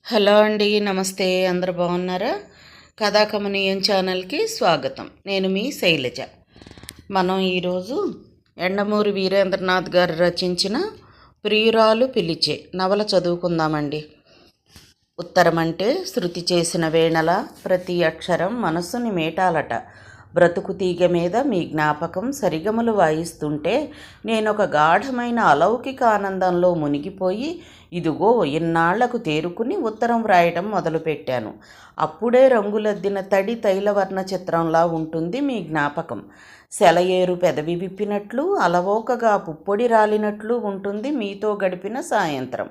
Hello అండి, నమస్తే. అందరు బాగున్నారా? కథాకమనీయం ఛానల్కి స్వాగతం. నేను మీ శైలజ. మనం ఈరోజు యండమూరి వీరేంద్రనాథ్ గారు రచించిన ప్రియురాలు పిలిచే నవల చదువుకుందామండి. ఉత్తరమంటే శృతి చేసిన వేణల ప్రతి అక్షరం మనస్సుని మేటాలట. బ్రతుకు తీగ మీద మీ జ్ఞాపకం సరిగమలు వాయిస్తుంటే నేనొక గాఢమైన అలౌకిక ఆనందంలో మునిగిపోయి ఇదిగో ఇన్నాళ్లకు తేరుకుని ఉత్తరం వ్రాయటం మొదలుపెట్టాను. అప్పుడే రంగులద్దిన తడి తైలవర్ణ చిత్రంలా ఉంటుంది మీ జ్ఞాపకం. సెలయేరు పెదవి విప్పినట్లు, అలవోకగా పుప్పొడి రాలినట్లు ఉంటుంది మీతో గడిపిన సాయంత్రం.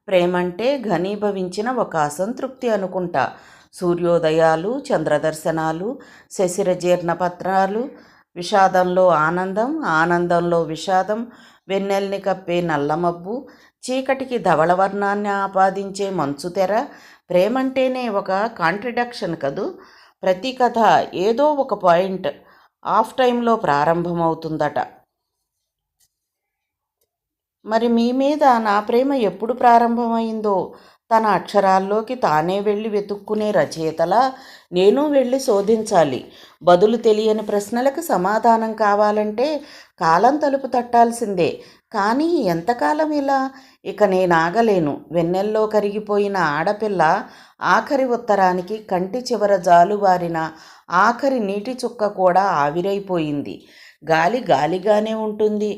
ప్రేమంటే ఘనీభవించిన ఒక అసంతృప్తి అనుకుంటా. సూర్యోదయాలు, చంద్రదర్శనాలు, శశిర జీర్ణపత్రాలు, విషాదంలో ఆనందం, ఆనందంలో విషాదం, వెన్నెల్ని కప్పే నల్లమబ్బు, చీకటికి ధవళవర్ణాన్ని ఆపాదించే మంచుతెర. ప్రేమంటేనే ఒక కాంట్రడిక్షన్ కదూ. ప్రతి కథ ఏదో ఒక పాయింట్ ఆఫ్ టైంలో ప్రారంభమవుతుందట. మరి మీ మీద నా ప్రేమ ఎప్పుడు ప్రారంభమైందో తన అక్షరాల్లోకి తానే వెళ్ళి వెతుక్కునే రచయితలా నేను వెళ్ళి శోధించాలి. బదులు తెలియని ప్రశ్నలకు సమాధానం కావాలంటే కాలం తలుపు తట్టాల్సిందే. కానీ ఎంతకాలం ఇలా? ఇక నేను ఆగలేను. వెన్నెల్లో కరిగిపోయిన ఆడపిల్ల ఆఖరి ఉత్తరానికి కంటి చివర జాలువారిన ఆఖరి నీటి చుక్క కూడా ఆవిరైపోయింది. గాలి గాలిగానే ఉంటుంది,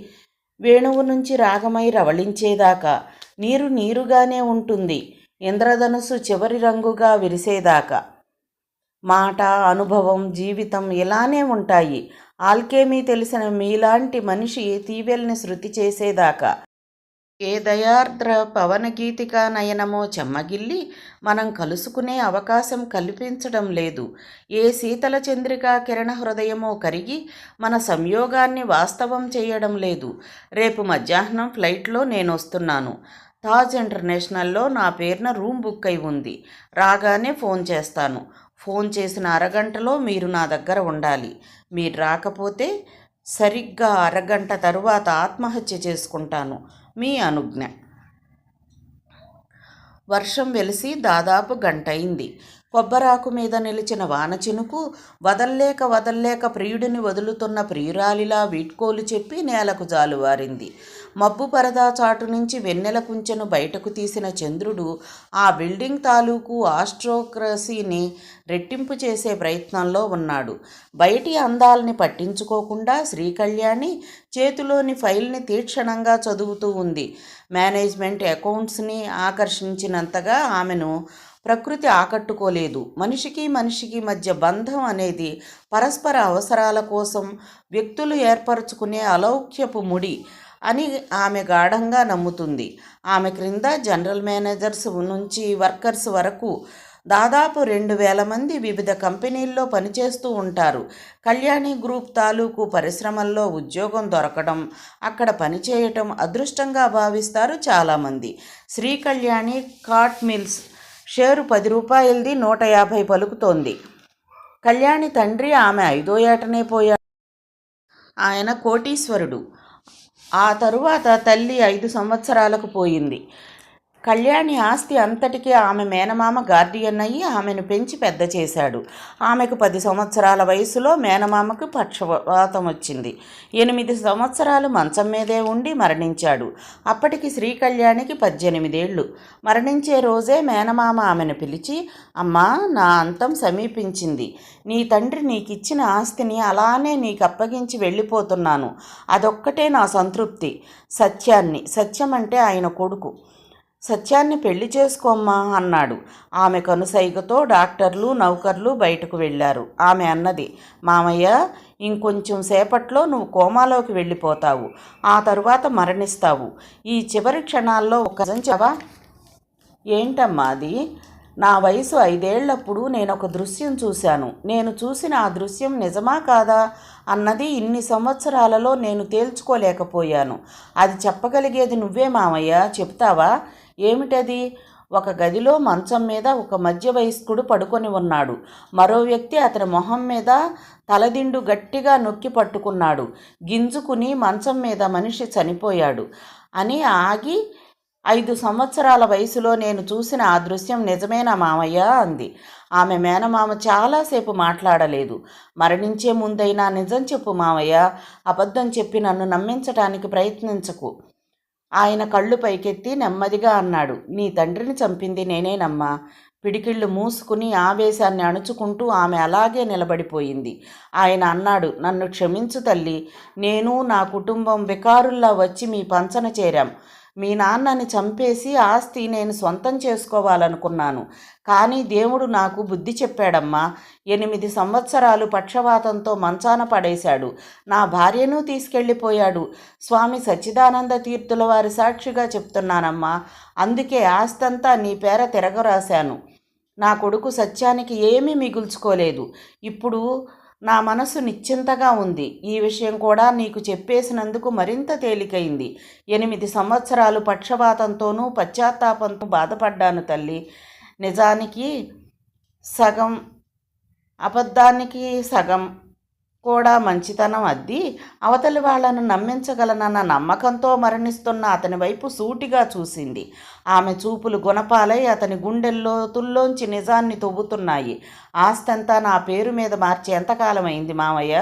వేణువు నుంచి రాగమై రవళించేదాకా. నీరు నీరుగానే ఉంటుంది, ఇంద్రధనుసు చివరి రంగుగా విరిసేదాకా. మాట, అనుభవం, జీవితం ఇలానే ఉంటాయి. ఆల్కెమీ తెలిసిన మీలాంటి మనిషి తీవెల్ని శృతి చేసేదాకా. ఏ దయార్ద్ర పవనగీతికా నయనమో చెమ్మగిల్లి మనం కలుసుకునే అవకాశం కల్పించడం లేదు. ఏ శీతల చంద్రికా కిరణ హృదయమో కరిగి మన సంయోగాన్ని వాస్తవం చేయడం లేదు. రేపు మధ్యాహ్నం ఫ్లైట్లో నేను వస్తున్నాను. తాజ్ ఇంటర్నేషనల్లో నా పేరున రూమ్ బుక్ అయి ఉంది. రాగానే ఫోన్ చేస్తాను. ఫోన్ చేసిన అరగంటలో మీరు నా దగ్గర ఉండాలి. మీరు రాకపోతే సరిగ్గా అరగంట తరువాత ఆత్మహత్య చేసుకుంటాను. మీ అనుజ్ఞ. వర్షం వెలిసి దాదాపు గంటయింది. కొబ్బరాకు మీద నిలిచిన వాన చినుకు వదల్లేక ప్రియుడిని వదులుతున్న ప్రియురాలిలా వీడ్కోలు చెప్పి నేలకు జాలువారింది. మబ్బు పరదా చాటు నుంచి వెన్నెల కుంచెను బయటకు తీసిన చంద్రుడు ఆ బిల్డింగ్ తాలూకు ఆస్ట్రోక్రసీని రెట్టింపు చేసే ప్రయత్నంలో ఉన్నాడు. బయటి అందాల్ని పట్టించుకోకుండా శ్రీకళ్యాణి చేతిలోని ఫైల్ని తీక్షణంగా చదువుతూ ఉంది. మేనేజ్మెంట్ అకౌంట్స్ని ఆకర్షించినంతగా ఆమెను ప్రకృతి ఆకట్టుకోలేదు. మనిషికి మధ్య బంధం అనేది పరస్పర అవసరాల కోసం వ్యక్తులు ఏర్పరచుకునే అలౌక్యపు ముడి అని ఆమె గాఢంగా నమ్ముతుంది. ఆమె క్రింద జనరల్ మేనేజర్స్ నుంచి వర్కర్స్ వరకు దాదాపు 2000 మంది వివిధ కంపెనీల్లో పనిచేస్తూ ఉంటారు. కళ్యాణి గ్రూప్ తాలూకు పరిశ్రమల్లో ఉద్యోగం దొరకడం, అక్కడ పనిచేయటం అదృష్టంగా భావిస్తారు చాలామంది. శ్రీకళ్యాణి కాట్ మిల్స్ షేరు 10 రూపాయలది 150 పలుకుతోంది. కళ్యాణి తండ్రి ఆమె 5వ ఏటనే పోయాడు. ఆయన కోటీశ్వరుడు. ఆ తరువాత తల్లి 5 సంవత్సరాలకు పోయింది. కళ్యాణి ఆస్తి అంతటికీ ఆమె మేనమామ గార్డియన్ అయ్యి ఆమెను పెంచి పెద్ద చేశాడు. ఆమెకు 10 సంవత్సరాల వయసులో మేనమామకు పక్షవాతం వచ్చింది. 8 సంవత్సరాలు మంచం మీదే ఉండి మరణించాడు. అప్పటికి శ్రీకళ్యాణికి 18 ఏళ్ళు. మరణించే రోజే మేనమామ ఆమెను పిలిచి, అమ్మా, నా అంతం సమీపించింది. నీ తండ్రి నీకిచ్చిన ఆస్తిని అలానే నీకు అప్పగించి వెళ్ళిపోతున్నాను. అదొక్కటే నా సంతృప్తి. సత్యం అంటే ఆయన కొడుకు, సత్యాన్ని పెళ్లి చేసుకోమ్మా అన్నాడు. ఆమె కనుసైగతో డాక్టర్లు, నౌకర్లు బయటకు వెళ్ళారు. ఆమె అన్నది, మామయ్య, ఇంకొంచెం సేపట్లో నువ్వు కోమాలోకి వెళ్ళిపోతావు. ఆ తరువాత మరణిస్తావు. ఈ చివరి క్షణాల్లో ఒక చెవా. ఏంటమ్మా అది? నా వయసు 5 ఏళ్లప్పుడు నేనొక దృశ్యం చూశాను. నేను చూసిన ఆ దృశ్యం నిజమా కాదా అన్నది ఇన్ని సంవత్సరాలలో నేను తేల్చుకోలేకపోయాను. అది చెప్పగలిగేది నువ్వే మామయ్య, చెప్తావా? ఏమిటది? ఒక గదిలో మంచం మీద ఒక మధ్య వయస్కుడు పడుకొని ఉన్నాడు. మరో వ్యక్తి అతని మొహం మీద తలదిండు గట్టిగా నొక్కి పట్టుకున్నాడు. గింజుకుని మంచం మీద మనిషి చనిపోయాడు అని ఆగి 5 సంవత్సరాల వయసులో నేను చూసిన ఆ దృశ్యం నిజమేనా మామయ్య అంది. ఆమె మేనమామ చాలాసేపు మాట్లాడలేదు. మరణించే ముందైనా నిజం చెప్పు మామయ్య, అబద్ధం చెప్పి నన్ను నమ్మించటానికి ప్రయత్నించకు. ఆయన కళ్ళు పైకెత్తి నెమ్మదిగా అన్నాడు, నీ తండ్రిని చంపింది నేనేనమ్మా. పిడికిళ్ళు మూసుకుని ఆవేశాన్ని అణుచుకుంటూ ఆమె అలాగే నిలబడిపోయింది. ఆయన అన్నాడు, నన్ను క్షమించు తల్లి. నేను నా కుటుంబం వికారుల్లా వచ్చి మీ పంచన చేరాం. మీ నాన్నని చంపేసి ఆస్తి నేను సొంతం చేసుకోవాలనుకున్నాను. కానీ దేవుడు నాకు బుద్ధి చెప్పాడమ్మా. 8 సంవత్సరాలు పక్షవాతంతో మంచాన పడేశాడు. నా భార్యను తీసుకెళ్ళిపోయాడు. స్వామి సచ్చిదానంద తీర్థుల వారి సాక్షిగా చెప్తున్నానమ్మా. అందుకే ఆస్తంతా నీ పేర తిరగరాశాను. నా కొడుకు సత్యానికి ఏమీ మిగుల్చుకోలేదు. ఇప్పుడు నా మనసు నిశ్చింతగా ఉంది. ఈ విషయం కూడా నీకు చెప్పేసినందుకు మరింత తేలికైంది. 8 సంవత్సరాలు పక్షపాతంతోనూ పశ్చాత్తాపంతో బాధపడ్డాను తల్లి. నిజానికి సగం, అబద్ధానికి సగం కూడా మంచితనం అద్ది అవతలి వాళ్లను నమ్మించగలనన్న నమ్మకంతో మరణిస్తున్న అతని వైపు సూటిగా చూసింది. ఆమె చూపులు గుణపాలై అతని గుండెల్లోతుల్లోంచి నిజాన్ని తవ్వుతున్నాయి. ఆస్తంతా నా పేరు మీద మార్చి ఎంతకాలం అయింది మామయ్య?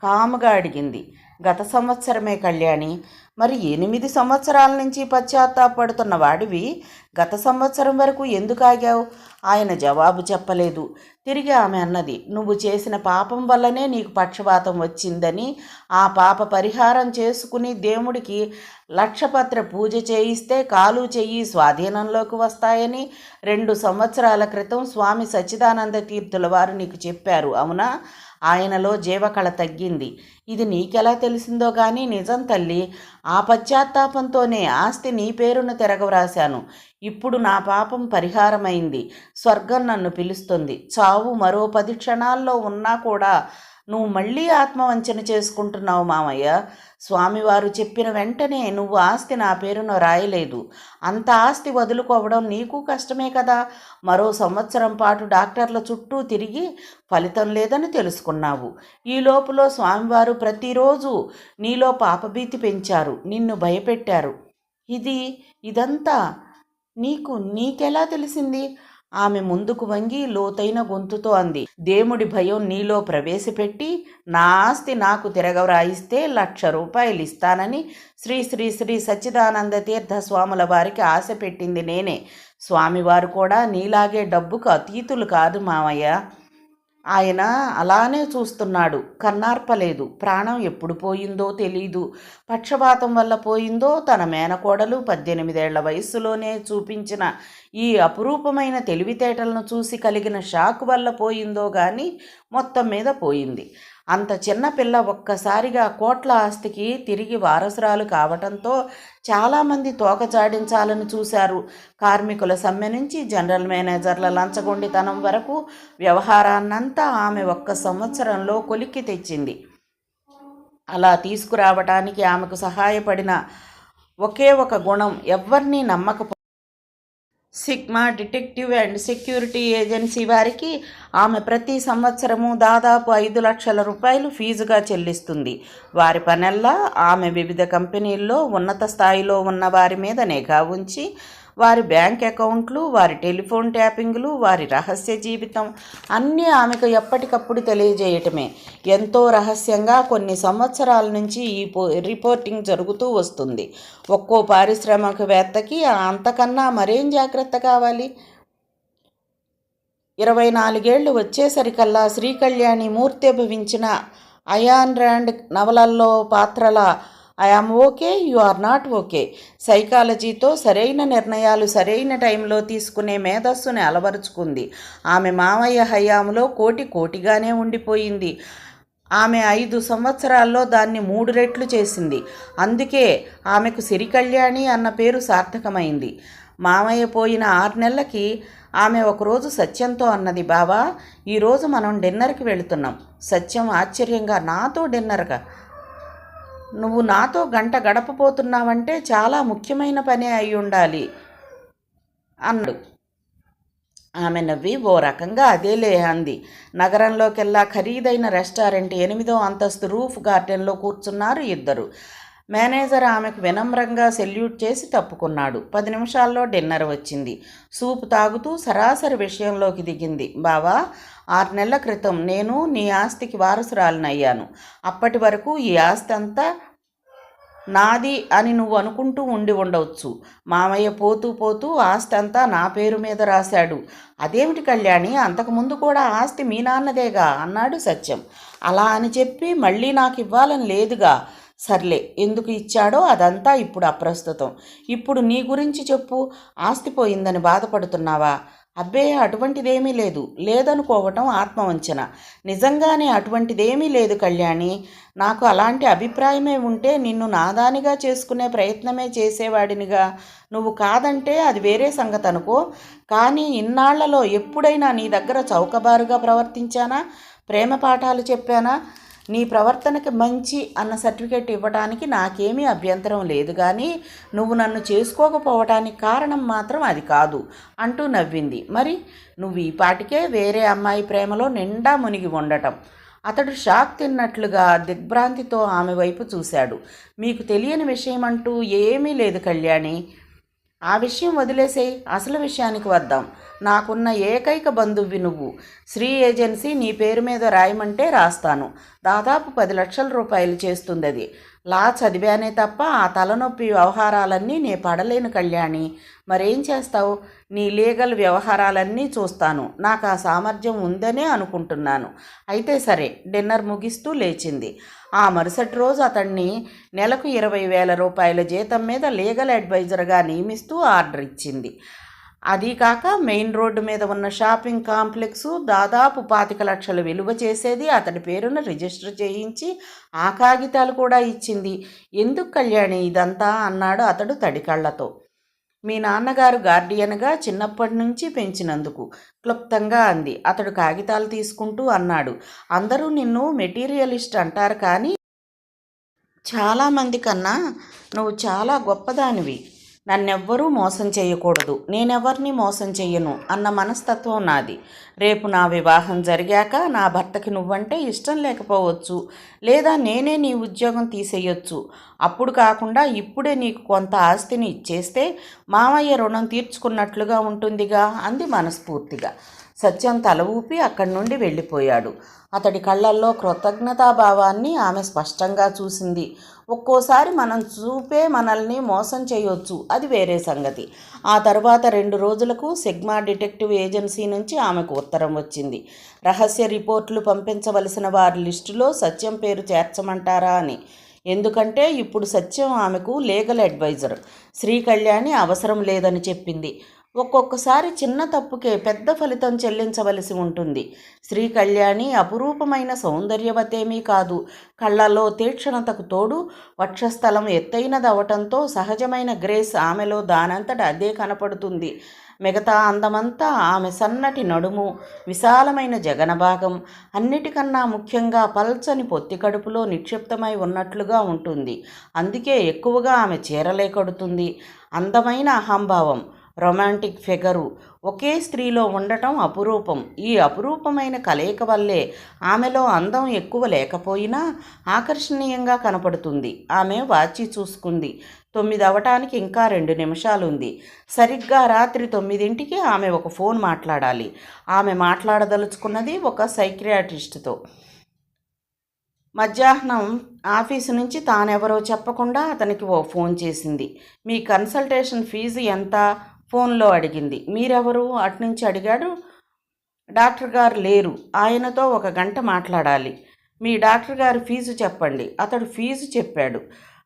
కాముగా అడిగింది. గత సంవత్సరమే కళ్యాణి. మరి 8 సంవత్సరాల నుంచి పశ్చాత్తాపడుతున్న వాడివి గత సంవత్సరం వరకు ఎందుకు ఆగావు? ఆయన జవాబు చెప్పలేదు. తిరిగి ఆమె అన్నది, నువ్వు చేసిన పాపం వల్లనే నీకు పక్షపాతం వచ్చిందని, ఆ పాప పరిహారం చేసుకుని దేవుడికి లక్షపత్ర పూజ చేయిస్తే కాలు చెయ్యి స్వాధీనంలోకి వస్తాయని 2 సంవత్సరాల క్రితం స్వామి సచ్చిదానంద తీర్థుల వారు నీకు చెప్పారు, అవునా? ఆయనలో జీవకళ తగ్గింది. ఇది నీకెలా తెలిసిందో కానీ నిజం తల్లి. ఆ పశ్చాత్తాపంతోనే ఆస్తి నీ పేరున తిరగవ్రాశాను. ఇప్పుడు నా పాపం పరిహారమైంది. స్వర్గం నన్ను పిలుస్తుంది. చావు మరో 10 క్షణాల్లో ఉన్నా కూడా నువ్వు మళ్ళీ ఆత్మవంచన చేసుకుంటున్నావు మామయ్య. స్వామివారు చెప్పిన వెంటనే నువ్వు ఆస్తి నా పేరున రాయలేదు. అంత ఆస్తి వదులుకోవడం నీకు కష్టమే కదా. మరో సంవత్సరం పాటు డాక్టర్ల చుట్టూ తిరిగి ఫలితం లేదని తెలుసుకున్నావు. ఈ లోపులో స్వామివారు ప్రతిరోజు నీలో పాపభీతి పెంచారు, నిన్ను భయపెట్టారు. ఇదంతా నీకెలా తెలిసింది? ఆమె ముందుకు వంగి లోతైన గొంతుతో అంది. దేవుడి భయం నీలో ప్రవేశపెట్టి నా ఆస్తి నాకు తిరగవ్రాయిస్తే 1,00,000 రూపాయలు ఇస్తానని శ్రీ శ్రీ శ్రీ సచ్చిదానంద తీర్థ స్వాముల వారికి ఆశ పెట్టింది నేనే. స్వామివారు కూడా నీలాగే డబ్బుకు అతీతులు కాదు మామయ్య. ఆయన అలానే చూస్తున్నాడు, కన్నార్పలేదు. ప్రాణం ఎప్పుడు పోయిందో తెలీదు. పక్షపాతం వల్ల పోయిందో, తన మేనకోడలు 18 ఏళ్ల వయస్సులోనే చూపించిన ఈ అపురూపమైన తెలివితేటలను చూసి కలిగిన షాక్ వల్ల పోయిందో కానీ మొత్తం మీద పోయింది. అంత చిన్న పిల్ల ఒక్కసారిగా కోట్ల ఆస్తికి తిరిగి వారసురాలు కావటంతో చాలామంది తోకచాడించాలని చూశారు. కార్మికుల సమ్మె నుంచి జనరల్ మేనేజర్ల లంచగొండితనం వరకు వ్యవహారాన్నంతా ఆమె 1 సంవత్సరంలో కొలిక్కి తెచ్చింది. అలా తీసుకురావటానికి ఆమెకు సహాయపడిన ఒకే ఒక గుణం, ఎవ్వరినీ నమ్మకపో Sigma detective and security agency వారికి ఆమె ప్రతి సంవత్సరము దాదాపు 5 లక్షల రూపాయలు ఫీజుగా చెల్లిస్తుంది. వారి పనెల్లా ఆమె వివిధ కంపెనీల్లో ఉన్నత స్థాయిలో ఉన్న వారి మీద నిఘా ఉంచి వారి బ్యాంక్ అకౌంట్లు, వారి టెలిఫోన్ ట్యాపింగ్లు, వారి రహస్య జీవితం అన్నీ ఆమెకు ఎప్పటికప్పుడు తెలియజేయటమే. ఎంతో రహస్యంగా కొన్ని సంవత్సరాల నుంచి ఈ రిపోర్టింగ్ జరుగుతూ వస్తుంది. ఒక్కో పారిశ్రామికవేత్తకి అంతకన్నా మరేం జాగ్రత్త కావాలి? 24 ఏళ్ళు వచ్చేసరికల్లా శ్రీకళ్యాణి మూర్తిభవించిన అయాన్ ర్యాండ్ నవలల్లో పాత్రల I am okay, you are not okay సైకాలజీతో సరైన నిర్ణయాలు సరైన టైంలో తీసుకునే మేధస్సుని అలవరుచుకుంది. ఆమె మామయ్య హయాంలో కోటిగానే ఉండిపోయింది. ఆమె 5 సంవత్సరాల్లో దాన్ని 3 రెట్లు చేసింది. అందుకే ఆమెకు సిరికళ్యాణి అన్న పేరు సార్థకమైంది. మామయ్య పోయిన 6 నెలలకి ఆమె ఒకరోజు సత్యంతో అన్నది, బావా, ఈరోజు మనం డిన్నర్కి వెళుతున్నాం. సత్యం ఆశ్చర్యంగా, నాతో డిన్నర్గా? నువ్వు నాతో గంట గడపపోతున్నావంటే చాలా ముఖ్యమైన పనే అయి ఉండాలి అన్నాడు. ఆమె నవ్వి, ఓ రకంగా అదేలే అంది. నగరంలోకెల్లా ఖరీదైన రెస్టారెంట్ 8వ అంతస్తు రూఫ్ గార్డెన్లో కూర్చున్నారు ఇద్దరు. మేనేజర్ ఆమెకు వినమ్రంగా సెల్యూట్ చేసి తప్పుకున్నాడు. 10 నిమిషాల్లో డిన్నర్ వచ్చింది. సూప్ తాగుతూ సరాసరి విషయంలోకి దిగింది. బావా, 6 నెలల క్రితం నేను నీ ఆస్తికి వారసురాలినయ్యాను. అప్పటి వరకు ఈ ఆస్తి అంతా నాది అని నువ్వు అనుకుంటూ ఉండి ఉండవచ్చు. మామయ్య పోతూ పోతూ ఆస్తి అంతా నా పేరు మీద రాశాడు. అదేమిటి కళ్యాణి, అంతకుముందు కూడా ఆస్తి మీ నాన్నదేగా అన్నాడు సత్యం. అలా అని చెప్పి మళ్ళీ నాకు ఇవ్వాలని లేదుగా. సర్లే, ఎందుకు ఇచ్చాడో అదంతా ఇప్పుడు అప్రస్తుతం. ఇప్పుడు నీ గురించి చెప్పు. ఆస్తి పోయిందని బాధపడుతున్నావా? అబ్బే, అటువంటిదేమీ లేదు. లేదనుకోవటం ఆత్మవంచన. నిజంగానే అటువంటిదేమీ లేదు కళ్యాణి. నాకు అలాంటి అభిప్రాయమే ఉంటే నిన్ను నాదానిగా చేసుకునే ప్రయత్నమే చేసేవాడినిగా. నువ్వు కాదంటే అది వేరే సంగతి అనుకో. కానీ ఇన్నాళ్లలో ఎప్పుడైనా నీ దగ్గర చౌకబారుగా ప్రవర్తించానా? ప్రేమ పాఠాలు చెప్పానా? నీ ప్రవర్తనకి మంచి అన్న సర్టిఫికెట్ ఇవ్వడానికి నాకేమీ అభ్యంతరం లేదు, కానీ నువ్వు నన్ను చేసుకోకపోవటానికి కారణం మాత్రం అది కాదు అంటూ నవ్వింది. మరి నువ్వు ఈ పాటికే వేరే అమ్మాయి ప్రేమలో నిండా మునిగి ఉండటం. అతడు షాక్ తిన్నట్లుగా దిగ్భ్రాంతితో ఆమె వైపు చూశాడు. మీకు తెలియని విషయం అంటూ ఏమీ లేదు కళ్యాణి. ఆ విషయం వదిలేసేయి, అసలు విషయానికి వద్దాం. నాకున్న ఏకైక బంధువి నువ్వు. శ్రీ ఏజెన్సీ నీ పేరు మీద రాయమంటే రాస్తాను. దాదాపు 10 లక్షల రూపాయలు చేస్తుంది అది. లా చదివానే తప్ప ఆ తలనొప్పి వ్యవహారాలన్నీ నే పడలేను కళ్యాణి. మరేం చేస్తావు? నీ లీగల్ వ్యవహారాలన్నీ చూస్తాను. నాకు ఆ సామర్థ్యం ఉందనే అనుకుంటున్నాను. అయితే సరే. డిన్నర్ ముగిస్తూ లేచింది. ఆ మరుసటి రోజు అతన్ని నెలకు 20,000 రూపాయల జీతం మీద లీగల్ అడ్వైజర్గా నియమిస్తూ ఆర్డర్ ఇచ్చింది. అదీ కాక మెయిన్ రోడ్డు మీద ఉన్న షాపింగ్ కాంప్లెక్సు దాదాపు 25 లక్షలు విలువ చేసేది అతడి పేరున రిజిస్టర్ చేయించి ఆ కాగితాలు కూడా ఇచ్చింది. ఎందుకు కళ్యాణి ఇదంతా అన్నాడు అతడు తడికళ్లతో. మీ నాన్నగారు గార్డియన్గా చిన్నప్పటి నుంచి పెంచినందుకు క్లుప్తంగా అంది. అతడు కాగితాలు తీసుకుంటూ అన్నాడు. అందరూ నిన్ను మెటీరియలిస్ట్ అంటారు, కానీ చాలామంది కన్నా నువ్వు చాలా గొప్పదానివి. నన్నెవ్వరూ మోసం చేయకూడదు, నేనెవరిని మోసం చెయ్యను అన్న మనస్తత్వం నాది. రేపు నా వివాహం జరిగాక నా భర్తకి నువ్వంటే ఇష్టం లేకపోవచ్చు, లేదా నేనే నీ ఉద్యోగం తీసేయొచ్చు. అప్పుడు కాకుండా ఇప్పుడే నీకు కొంత ఆస్తిని ఇచ్చేస్తే మామయ్య రుణం తీర్చుకున్నట్లుగా ఉంటుందిగా అంది మనస్ఫూర్తిగా. సత్యం తల ఊపి అక్కడి నుండి వెళ్ళిపోయాడు. అతడి కళ్ళల్లో కృతజ్ఞతాభావాన్ని ఆమె స్పష్టంగా చూసింది. ఒక్కోసారి మనం చూపే మనల్ని మోసం చేయొచ్చు, అది వేరే సంగతి. ఆ తర్వాత 2 రోజులకు సిగ్మా డిటెక్టివ్ ఏజెన్సీ నుంచి ఆమెకు ఉత్తరం వచ్చింది. రహస్య రిపోర్టులు పంపించవలసిన వారి లిస్టులో సత్యం పేరు చేర్చమంటారా అని. ఎందుకంటే ఇప్పుడు సత్యం ఆమెకు లీగల్ అడ్వైజర్. శ్రీ కళ్యాణి అవసరం లేదని చెప్పింది. ఒక్కొక్కసారి చిన్న తప్పుకే పెద్ద ఫలితం చెల్లించవలసి ఉంటుంది. శ్రీ కళ్యాణి అపురూపమైన సౌందర్యవతేమీ కాదు. కళ్ళల్లో తీక్షణతకు తోడు వక్షస్థలం ఎత్తైనదవటంతో సహజమైన గ్రేస్ ఆమెలో దానంతట అదే కనపడుతుంది. మిగతా అందమంతా ఆమె సన్నటి నడుము, విశాలమైన జగనభాగం, అన్నిటికన్నా ముఖ్యంగా పల్చని పొత్తి కడుపులో నిక్షిప్తమై ఉన్నట్లుగా ఉంటుంది. అందుకే ఎక్కువగా ఆమె చీరలే కడుతుంది. అందమైన అహంభావం, రొమాంటిక్ ఫిగరు ఒకే స్త్రీలో ఉండటం అపురూపం. ఈ అపురూపమైన కలయిక వల్లే ఆమెలో అందం ఎక్కువ లేకపోయినా ఆకర్షణీయంగా కనపడుతుంది. ఆమె వాచి చూసుకుంది. 9 అవటానికి ఇంకా 2 నిమిషాలుంది. సరిగ్గా రాత్రి 9ంటికి ఆమె ఒక ఫోన్ మాట్లాడాలి. ఆమె మాట్లాడదలుచుకున్నది ఒక సైకియాట్రిస్ట్తో. మధ్యాహ్నం ఆఫీసు నుంచి తానెవరో చెప్పకుండా అతనికి ఓ ఫోన్ చేసింది. మీ కన్సల్టేషన్ ఫీజు ఎంత? ఫోన్లో అడిగింది. మీరెవరు? అట్నుంచి అడిగాడు. డాక్టర్ గారు లేరు, ఆయనతో 1 గంట మాట్లాడాలి. మీ డాక్టర్ గారి ఫీజు చెప్పండి. అతడు ఫీజు చెప్పాడు.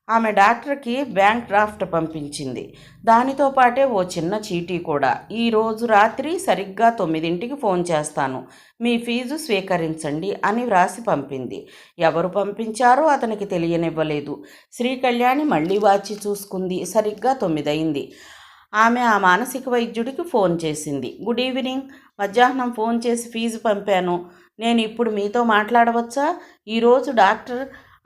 ఆమె డాక్టర్కి బ్యాంక్ డ్రాఫ్ట్ పంపించింది. దానితో పాటే ఓ చిన్న చీటీ కూడా. ఈరోజు రాత్రి సరిగ్గా 9ంటికి ఫోన్ చేస్తాను, మీ ఫీజు స్వీకరించండి అని వ్రాసి పంపింది. ఎవరు పంపించారో అతనికి తెలియనివ్వలేదు. శ్రీ కళ్యాణి మళ్ళీ వాచి చూసుకుంది. సరిగ్గా 9 అయింది. ఆమె ఆ మానసిక వైద్యుడికి ఫోన్ చేసింది. Good evening. మధ్యాహ్నం ఫోన్ చేసి ఫీజు పంపాను. నేను ఇప్పుడు మీతో మాట్లాడవచ్చా? ఈరోజు డాక్టర్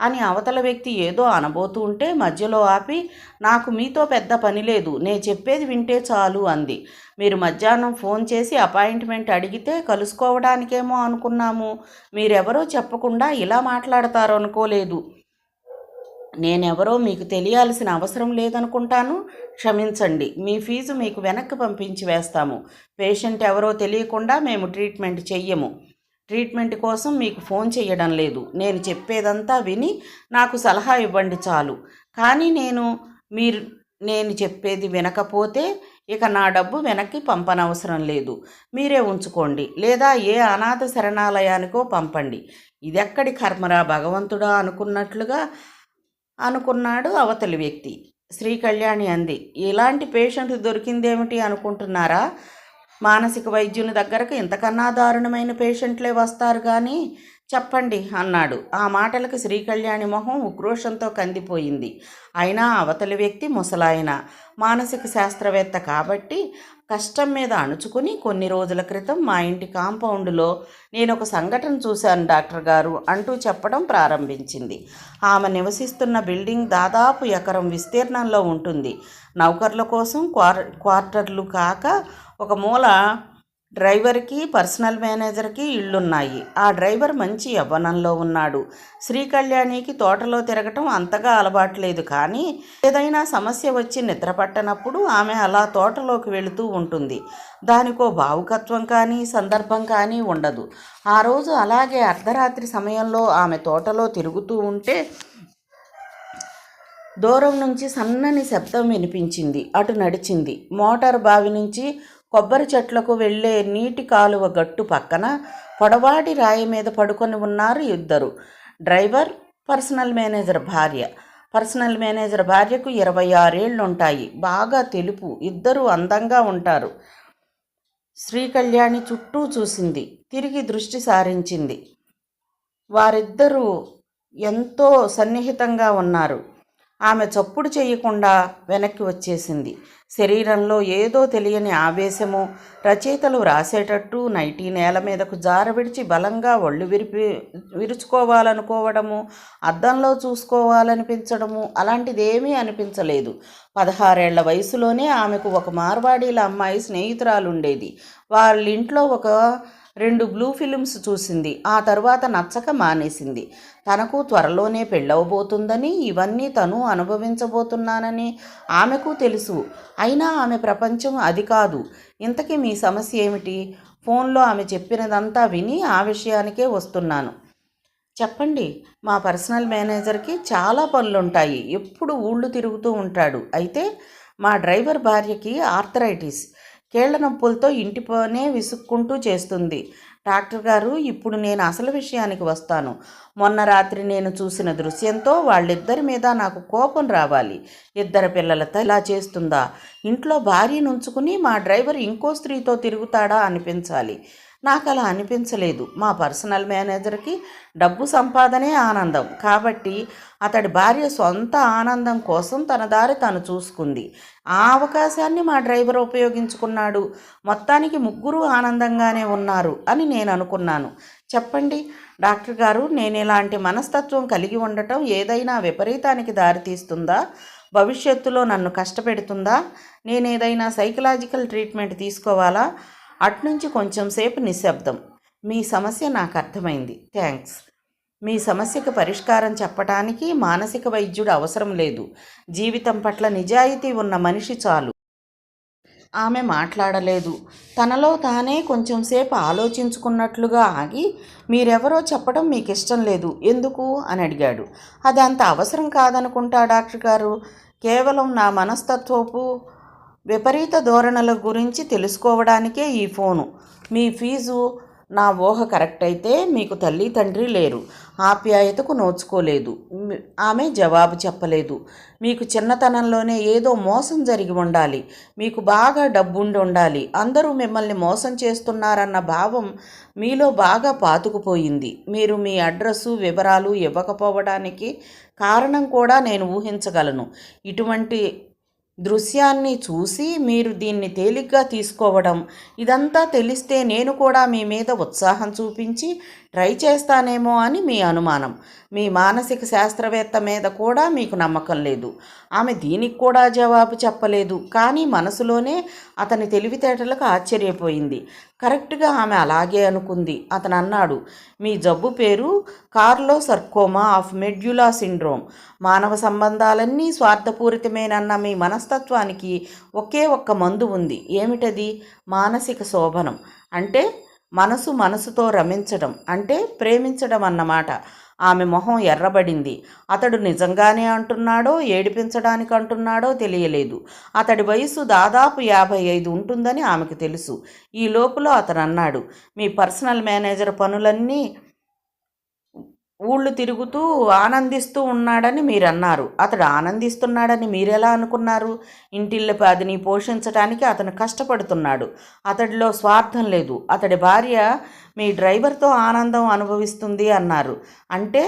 అని అవతల వ్యక్తి ఏదో అనబోతూ ఉంటే మధ్యలో ఆపి, నాకు మీతో పెద్ద పని లేదు, నేను చెప్పేది వింటే చాలు అంది. మీరు మధ్యాహ్నం ఫోన్ చేసి అపాయింట్మెంట్ అడిగితే కలుసుకోవడానికేమో అనుకున్నాము. మీరెవరో చెప్పకుండా ఇలా మాట్లాడతారు అనుకోలేదు. నేనెవరో మీకు తెలియాల్సిన అవసరం లేదనుకుంటాను. క్షమించండి. మీ ఫీజు మీకు వెనక్కి పంపించి వేస్తాము. పేషెంట్ ఎవరో తెలియకుండా మేము ట్రీట్మెంట్ చెయ్యము. ట్రీట్మెంట్ కోసం మీకు ఫోన్ చేయడం లేదు. నేను చెప్పేదంతా విని నాకు సలహా ఇవ్వండి చాలు. కానీ నేను చెప్పేది వినకపోతే ఇక నా డబ్బు వెనక్కి పంపనవసరం లేదు. మీరే ఉంచుకోండి, లేదా ఏ అనాథ శరణాలయానికో పంపండి. ఇదెక్కడి కర్మరా భగవంతుడా అనుకున్నాడు అవతలి వ్యక్తి. శ్రీకళ్యాణి అంది, ఇలాంటి పేషెంట్ దొరికిందేమిటి అనుకుంటున్నారా? మానసిక వైద్యుని దగ్గరకు ఇంతకన్నా దారుణమైన పేషెంట్లే వస్తారు కానీ. చెప్పండి అన్నాడు. ఆ మాటలకు శ్రీకళ్యాణి మొహం ఉక్రోషంతో కందిపోయింది. అయినా అవతలి వ్యక్తి ముసలాయన, మానసిక శాస్త్రవేత్త కాబట్టి కష్టం మీద అణుచుకుని, కొన్ని రోజుల క్రితం మా ఇంటి కాంపౌండ్లో నేను ఒక సంఘటన చూశాను డాక్టర్ గారు అంటూ చెప్పడం ప్రారంభించింది. ఆమె నివసిస్తున్న బిల్డింగ్ దాదాపు ఎకరం విస్తీర్ణంలో ఉంటుంది. నౌకర్ల కోసం క్వార్టర్లు కాక ఒక మూల డ్రైవర్కి, పర్సనల్ మేనేజర్కి ఇళ్ళున్నాయి. ఆ డ్రైవర్ మంచి యవ్వనంలో ఉన్నాడు. శ్రీకళ్యాణికి తోటలో తిరగటం అంతగా అలవాట్లేదు, కానీ ఏదైనా సమస్య వచ్చి నిద్రపట్టనప్పుడు ఆమె అలా తోటలోకి వెళుతూ ఉంటుంది. దానికో భావుకత్వం కానీ సందర్భం కానీ ఉండదు. ఆ రోజు అలాగే అర్ధరాత్రి సమయంలో ఆమె తోటలో తిరుగుతూ ఉంటే దూరం నుంచి సన్నని శబ్దం వినిపించింది. అటు నడిచింది. మోటారు బావి నుంచి కొబ్బరి చెట్లకు వెళ్లే నీటి కాలువ గట్టు పక్కన పొడవాటి రాయి మీద పడుకొని ఉన్నారు ఇద్దరు. డ్రైవర్, పర్సనల్ మేనేజర్ భార్య. పర్సనల్ మేనేజర్ భార్యకు 26 ఏళ్లుంటాయి. బాగా తెలుపు. ఇద్దరు అందంగా ఉంటారు. శ్రీకళ్యాణి చుట్టూ చూసింది. తిరిగి దృష్టి సారించింది. వారిద్దరూ ఎంతో సన్నిహితంగా ఉన్నారు. ఆమె చప్పుడు చేయకుండా వెనక్కి వచ్చేసింది. శరీరంలో ఏదో తెలియని ఆవేశము. రచయితలు రాసేటట్టు నైటీ నేల మీదకు జారవిడిచి బలంగా ఒళ్ళు విరుచుకోవాలనుకోవడము, అద్దంలో చూసుకోవాలనిపించడము అలాంటిదేమీ అనిపించలేదు. 16 ఏళ్ల వయసులోనే ఆమెకు ఒక మార్వాడీల అమ్మాయి స్నేహితురాలుండేది. వాళ్ళింట్లో ఒక 2 బ్లూ ఫిలిమ్స్ చూసింది. ఆ తరువాత నచ్చక మానేసింది. తనకు త్వరలోనే పెళ్ళవబోతుందని, ఇవన్నీ తను అనుభవించబోతున్నానని ఆమెకు తెలుసు. అయినా ఆమె ప్రపంచం అది కాదు. ఇంతకీ మీ సమస్య ఏమిటి? ఫోన్లో ఆమె చెప్పినదంతా విని ఆ విషయానికే వస్తున్నాను. చెప్పండి. మా పర్సనల్ మేనేజర్కి చాలా పనులుంటాయి. ఎప్పుడు ఊళ్ళు తిరుగుతూ ఉంటాడు. అయితే మా డ్రైవర్ భార్యకి ఆర్థరైటిస్, కీళ్ల నొప్పులతో ఇంటిపోనే విసుక్కుంటూ చేస్తుంది. డాక్టర్ గారు, ఇప్పుడు నేను అసలు విషయానికి వస్తాను. మొన్న రాత్రి నేను చూసిన దృశ్యంతో వాళ్ళిద్దరి మీద నాకు కోపం రావాలి. 2 పిల్లలతో ఇలా చేస్తుందా? ఇంట్లో భార్యను ఉంచుకుని మా డ్రైవర్ ఇంకో స్త్రీతో తిరుగుతాడా అనిపించాలి. నాకు అలా అనిపించలేదు. మా పర్సనల్ మేనేజర్కి డబ్బు సంపాదనే ఆనందం కాబట్టి అతడి భార్య సొంత ఆనందం కోసం తన దారి తను చూసుకుంది. ఆ అవకాశాన్ని మా డ్రైవర్ ఉపయోగించుకున్నాడు. మొత్తానికి ముగ్గురు ఆనందంగానే ఉన్నారు అని నేను అనుకున్నాను. చెప్పండి డాక్టర్ గారు, నేను ఇలాంటి మనస్తత్వం కలిగి ఉండటం ఏదైనా విపరీతానికి దారితీస్తుందా? భవిష్యత్తులో నన్ను కష్టపెడుతుందా? నేనేదైనా సైకలాజికల్ ట్రీట్మెంట్ తీసుకోవాలా? అట్నుంచి కొంచెం సేపు నిశ్శబ్దం. మీ సమస్య నాకు అర్థమైంది. థ్యాంక్స్. మీ సమస్యకు పరిష్కారం చెప్పటానికి మానసిక వైద్యుడు అవసరం లేదు. జీవితం పట్ల నిజాయితీ ఉన్న మనిషి చాలు. ఆమె మాట్లాడలేదు. తనలో తానే కొంచెం సేపు ఆలోచించుకున్నట్లుగా ఆగి, మీరెవరో చెప్పడం మీకు ఇష్టం లేదు, ఎందుకు అని అడిగాడు. అది అంత అవసరం కాదనుకుంటా డాక్టర్ గారు. కేవలం నా మనస్తత్వపు విపరీత ధోరణుల గురించి తెలుసుకోవడానికే ఈ ఫోను. మీ ఫీజు నా ఊహ కరెక్ట్ అయితే మీకు తల్లి తండ్రి లేరు. ఆప్యాయతకు నోచుకోలేదు. ఆమె జవాబు చెప్పలేదు. మీకు చిన్నతనంలోనే ఏదో మోసం జరిగి ఉండాలి. మీకు బాగా డబ్బుండి ఉండాలి. అందరూ మిమ్మల్ని మోసం చేస్తున్నారన్న భావం మీలో బాగా పాతుకుపోయింది. మీరు మీ అడ్రస్సు వివరాలు ఇవ్వకపోవడానికి కారణం కూడా నేను ఊహించగలను. ఇటువంటి దృశ్యాన్ని చూసి మీరు దీన్ని తేలిగ్గా తీసుకోవడం, ఇదంతా తెలిస్తే నేను కూడా మీ మీద ఉత్సాహం చూపించి ట్రై చేస్తానేమో అని మీ అనుమానం. మీ మానసిక శాస్త్రవేత్త మీద కూడా మీకు నమ్మకం లేదు. ఆమె దీనికి కూడా జవాబు చెప్పలేదు. కానీ మనసులోనే అతని తెలివితేటలకు ఆశ్చర్యపోయింది. కరెక్ట్గా ఆమె అలాగే అనుకుంది. అతను అన్నాడు, మీ జబ్బు పేరు కార్లో సర్కోమా ఆఫ్ మెడ్యులా సిండ్రోమ్. మానవ సంబంధాలన్నీ స్వార్థపూరితమేనన్న మీ మనస్తత్వానికి ఒకే ఒక్క మందు ఉంది. ఏమిటది? మానసిక శోభనం. అంటే మనసుతో రమించడం, అంటే ప్రేమించడం అన్నమాట. ఆమె మొహం ఎర్రబడింది. అతడు నిజంగానే అంటున్నాడో ఏడిపించడానికి అంటున్నాడో తెలియలేదు. అతడి వయసు దాదాపు 55 ఉంటుందని ఆమెకు తెలుసు. ఈ లోపల అతను అన్నాడు, మీ పర్సనల్ మేనేజర్ పనులన్నీ ఊళ్ళు తిరుగుతూ ఆనందిస్తూ ఉన్నాడని మీరన్నారు. అతడు ఆనందిస్తున్నాడని మీరెలా అనుకున్నారు? ఇంటిల్లిపాదిని పోషించడానికి అతను కష్టపడుతున్నాడు. అతడిలో స్వార్థం లేదు. అతడి భార్య మీ డ్రైవర్తో ఆనందం అనుభవిస్తుంది అన్నారు. అంటే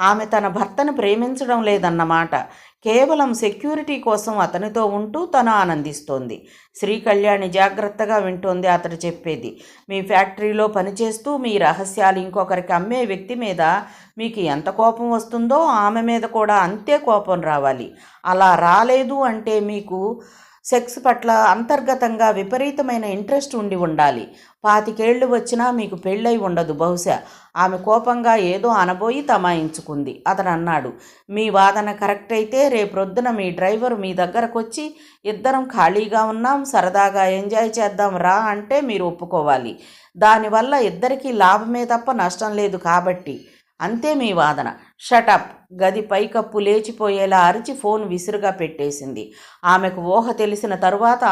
ఆమె తన భర్తను ప్రేమించడం లేదన్నమాట. కేవలం సెక్యూరిటీ కోసం అతనితో ఉంటూ తను ఆనందిస్తోంది. శ్రీకళ్యాణి జాగ్రత్తగా వింటోంది అతడు చెప్పేది. మీ ఫ్యాక్టరీలో పనిచేస్తూ మీ రహస్యాలు ఇంకొకరికి అమ్మే వ్యక్తి మీద మీకు ఎంత కోపం వస్తుందో ఆమె మీద కూడా అంతే కోపం రావాలి. అలా రాలేదు అంటే మీకు సెక్స్ పట్ల అంతర్గతంగా విపరీతమైన ఇంట్రెస్ట్ ఉండి ఉండాలి. 25 ఏళ్ళు వచ్చినా మీకు పెళ్ళై ఉండదు బహుశా. ఆమె కోపంగా ఏదో అనబోయి తమాయించుకుంది. అతను అన్నాడు, మీ వాదన కరెక్ట్ అయితే రేపొద్దున మీ డ్రైవర్ మీ దగ్గరకు వచ్చి ఇద్దరం ఖాళీగా ఉన్నాం, సరదాగా ఎంజాయ్ చేద్దాం రా అంటే మీరు ఒప్పుకోవాలి. దానివల్ల ఇద్దరికీ లాభమే తప్ప నష్టం లేదు కాబట్టి. అంతే మీ వాదన. షటప్. గది పైకప్పు లేచిపోయేలా అరిచి ఫోన్ విసురుగా పెట్టేసింది. ఆమెకు ఊహ తెలిసిన తరువాత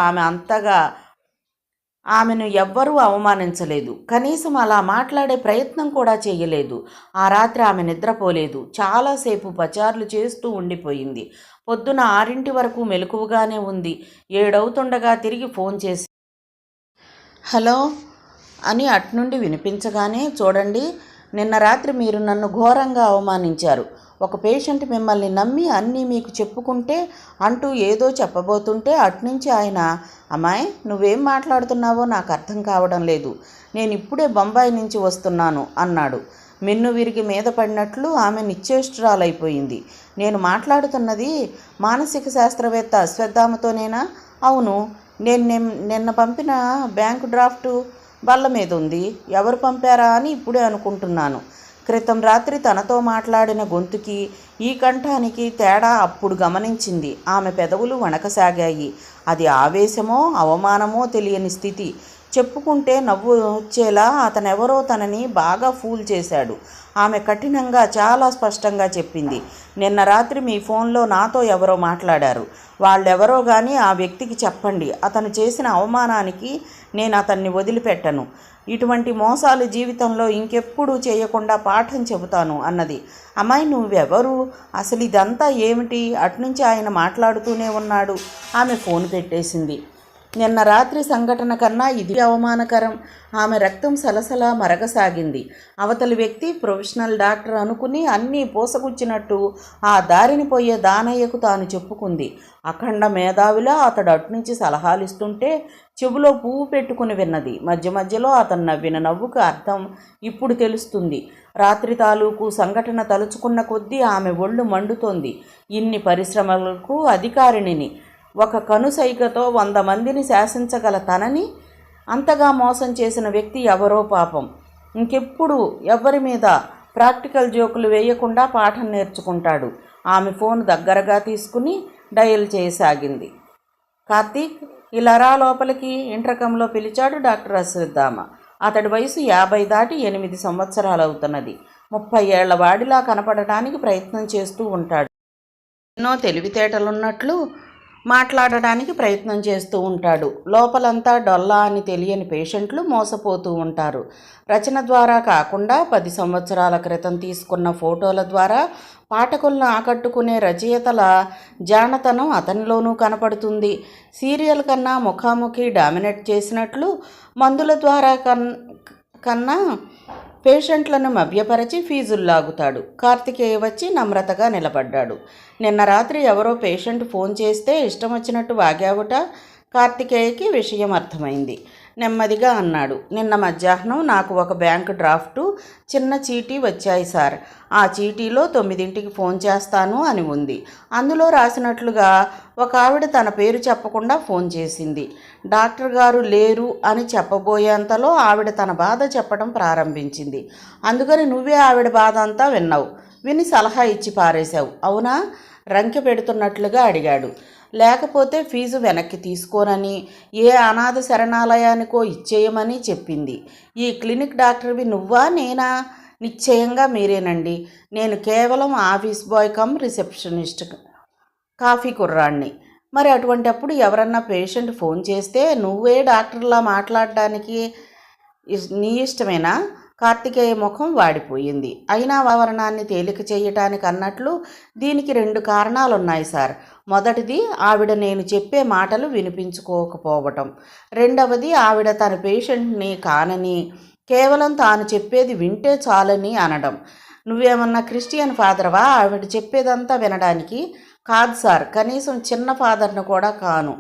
ఆమెను ఎవ్వరూ అవమానించలేదు. కనీసం అలా మాట్లాడే ప్రయత్నం కూడా చేయలేదు. ఆ రాత్రి ఆమె నిద్రపోలేదు. చాలాసేపు పచార్లు చేస్తూ ఉండిపోయింది. పొద్దున 6 వరకు మెలకువగానే ఉంది. 7 అవుతుండగా తిరిగి ఫోన్ చేసి హలో అని అట్నుండి వినిపించగానే, చూడండి, నిన్న రాత్రి మీరు నన్ను ఘోరంగా అవమానించారు. ఒక పేషెంట్ మిమ్మల్ని నమ్మి అన్నీ మీకు చెప్పుకుంటే అంటూ ఏదో చెప్పబోతుంటే అట్నుంచి ఆయన, అమ్మాయి నువ్వేం మాట్లాడుతున్నావో నాకు అర్థం కావడం లేదు, నేను ఇప్పుడే బొంబాయి నుంచి వస్తున్నాను అన్నాడు. మిన్ను విరిగి మీద పడినట్లు ఆమె నిశ్చేష్టురాలైపోయింది. నేను మాట్లాడుతున్నది మానసిక శాస్త్రవేత్త అశ్వత్థామతోనేనా? అవును. నేను నిన్న పంపిన బ్యాంకు డ్రాఫ్టు బల్ల మీద ఉంది. ఎవరు పంపారా అని ఇప్పుడే అనుకుంటున్నాను. క్రితం రాత్రి తనతో మాట్లాడిన గొంతుకి ఈ కంఠానికి తేడా అప్పుడు గమనించింది. ఆమె పెదవులు వణకసాగాయి. అది ఆవేశమో అవమానమో తెలియని స్థితి. చెప్పుకుంటే నవ్వు వచ్చేలా అతనెవరో తనని బాగా ఫూల్ చేశాడు. ఆమె కఠినంగా చాలా స్పష్టంగా చెప్పింది, నిన్న రాత్రి మీ ఫోన్లో నాతో ఎవరో మాట్లాడారు. వాళ్ళెవరో కానీ ఆ వ్యక్తికి చెప్పండి. అతను చేసిన అవమానానికి నేను అతన్ని వదిలిపెట్టను. ఇటువంటి మోసాలు జీవితంలో ఇంకెప్పుడూ చేయకుండా పాఠం చెబుతాను అన్నది. అమ్మాయి నువ్వెవరు? అసలు ఇదంతా ఏమిటి? అట్నుంచి ఆయన మాట్లాడుతూనే ఉన్నాడు. ఆమె ఫోన్ పెట్టేసింది. నిన్న రాత్రి సంఘటన కన్నా ఇది అవమానకరం. ఆమె రక్తం సలసలా మరగసాగింది. అవతలి వ్యక్తి ప్రొఫెషనల్ డాక్టర్ అనుకుని అన్నీ పోసగుచ్చినట్టు ఆ దారిని పోయే దానయ్యకు తాను చెప్పుకుంది. అఖండ మేధావిలా అతడు అట్నుంచి సలహాలిస్తుంటే చెవులో పువ్వు పెట్టుకుని విన్నది. మధ్య మధ్యలో అతను నవ్విన నవ్వుకు అర్థం ఇప్పుడు తెలుస్తుంది. రాత్రి తాలూకు సంఘటన తలుచుకున్న కొద్దీ ఆమె ఒళ్ళు మండుతోంది. ఇన్ని పరిశ్రమలకు అధికారిణిని, ఒక కనుసైగతో 100 మందిని శాసించగల తనని అంతగా మోసం చేసిన వ్యక్తి ఎవరో పాపం. ఇంకెప్పుడు ఎవరి మీద ప్రాక్టికల్ జోకులు వేయకుండా పాఠం నేర్చుకుంటాడు. ఆమె ఫోన్ దగ్గరగా తీసుకుని డయల్ చేయసాగింది. కార్తీక్, ఇలా రా లోపలికి ఇంటర్కంలో పిలిచాడు డాక్టర్ అశ్వత్థామ. అతడి వయసు 50 దాటి 8 సంవత్సరాలు అవుతున్నది. 30 ఏళ్ల వాడిలా కనపడటానికి ప్రయత్నం చేస్తూ ఉంటాడు. ఎన్నో తెలివితేటలున్నట్లు మాట్లాడడానికి ప్రయత్నం చేస్తూ ఉంటాడు. లోపలంతా డొల్లా అని తెలియని పేషెంట్లు మోసపోతూ ఉంటారు. రచన ద్వారా కాకుండా 10 సంవత్సరాల క్రితం తీసుకున్న ఫోటోల ద్వారా పాఠకులను ఆకట్టుకునే రచయితల జానతనం అతనిలోనూ కనపడుతుంది. సీరియల్ కన్నా ముఖాముఖి డామినేట్ చేసినట్లు మందుల ద్వారా కన్నా పేషెంట్లను మభ్యపరచి ఫీజులు లాగుతాడు. కార్తికేయ వచ్చి నమ్రతగా నిలబడ్డాడు. నిన్న రాత్రి ఎవరో పేషెంట్ ఫోన్ చేస్తే ఇష్టం వచ్చినట్టు వాగావుట. కార్తికేయకి విషయం అర్థమైంది. నెమ్మదిగా అన్నాడు. నిన్న మధ్యాహ్నం నాకు ఒక బ్యాంకు డ్రాఫ్టు, చిన్న చీటీ వచ్చాయి సార్. ఆ చీటీలో 9ంటికి ఫోన్ చేస్తాను అని ఉంది. అందులో రాసినట్లుగా ఒక ఆవిడ తన పేరు చెప్పకుండా ఫోన్ చేసింది. డాక్టర్ గారు లేరు అని చెప్పబోయేంతలో ఆవిడ తన బాధ చెప్పడం ప్రారంభించింది. అందుకని నువ్వే ఆవిడ బాధ అంతా విన్నావు. విని సలహా ఇచ్చి పారేశావు, అవునా? రంకె పెడుతున్నట్లుగా అడిగాడు. లేకపోతే ఫీజు వెనక్కి తీసుకోనని, ఏ అనాథ శరణాలయానికో ఇచ్చేయమని చెప్పింది. ఈ క్లినిక్ డాక్టర్వి నువ్వా నేనా? నిశ్చయంగా మీరేనండి. నేను కేవలం office boy cum receptionist, coffee కుర్రాణ్ణి. మరి అటువంటప్పుడు ఎవరన్నా పేషెంట్ ఫోన్ చేస్తే నువ్వే డాక్టర్లా మాట్లాడడానికి నీ ఇష్టమేనా? కార్తికేయ ముఖం వాడిపోయింది. అయినా వాతావరణాన్ని తేలిక చేయటానికి అన్నట్లు దీనికి 2 కారణాలున్నాయి సార్. మొదటిది ఆవిడ నేను చెప్పే మాటలు వినిపించుకోకపోవటం. రెండవది ఆవిడ తన పేషెంట్ని కానని, కేవలం తాను చెప్పేది వింటే చాలని అనడం. నువ్వేమన్నా క్రిస్టియన్ ఫాదర్వా ఆవిడ చెప్పేదంతా వినడానికి? కాదు సార్, కనీసం చిన్న ఫాదర్ను కూడా కాను.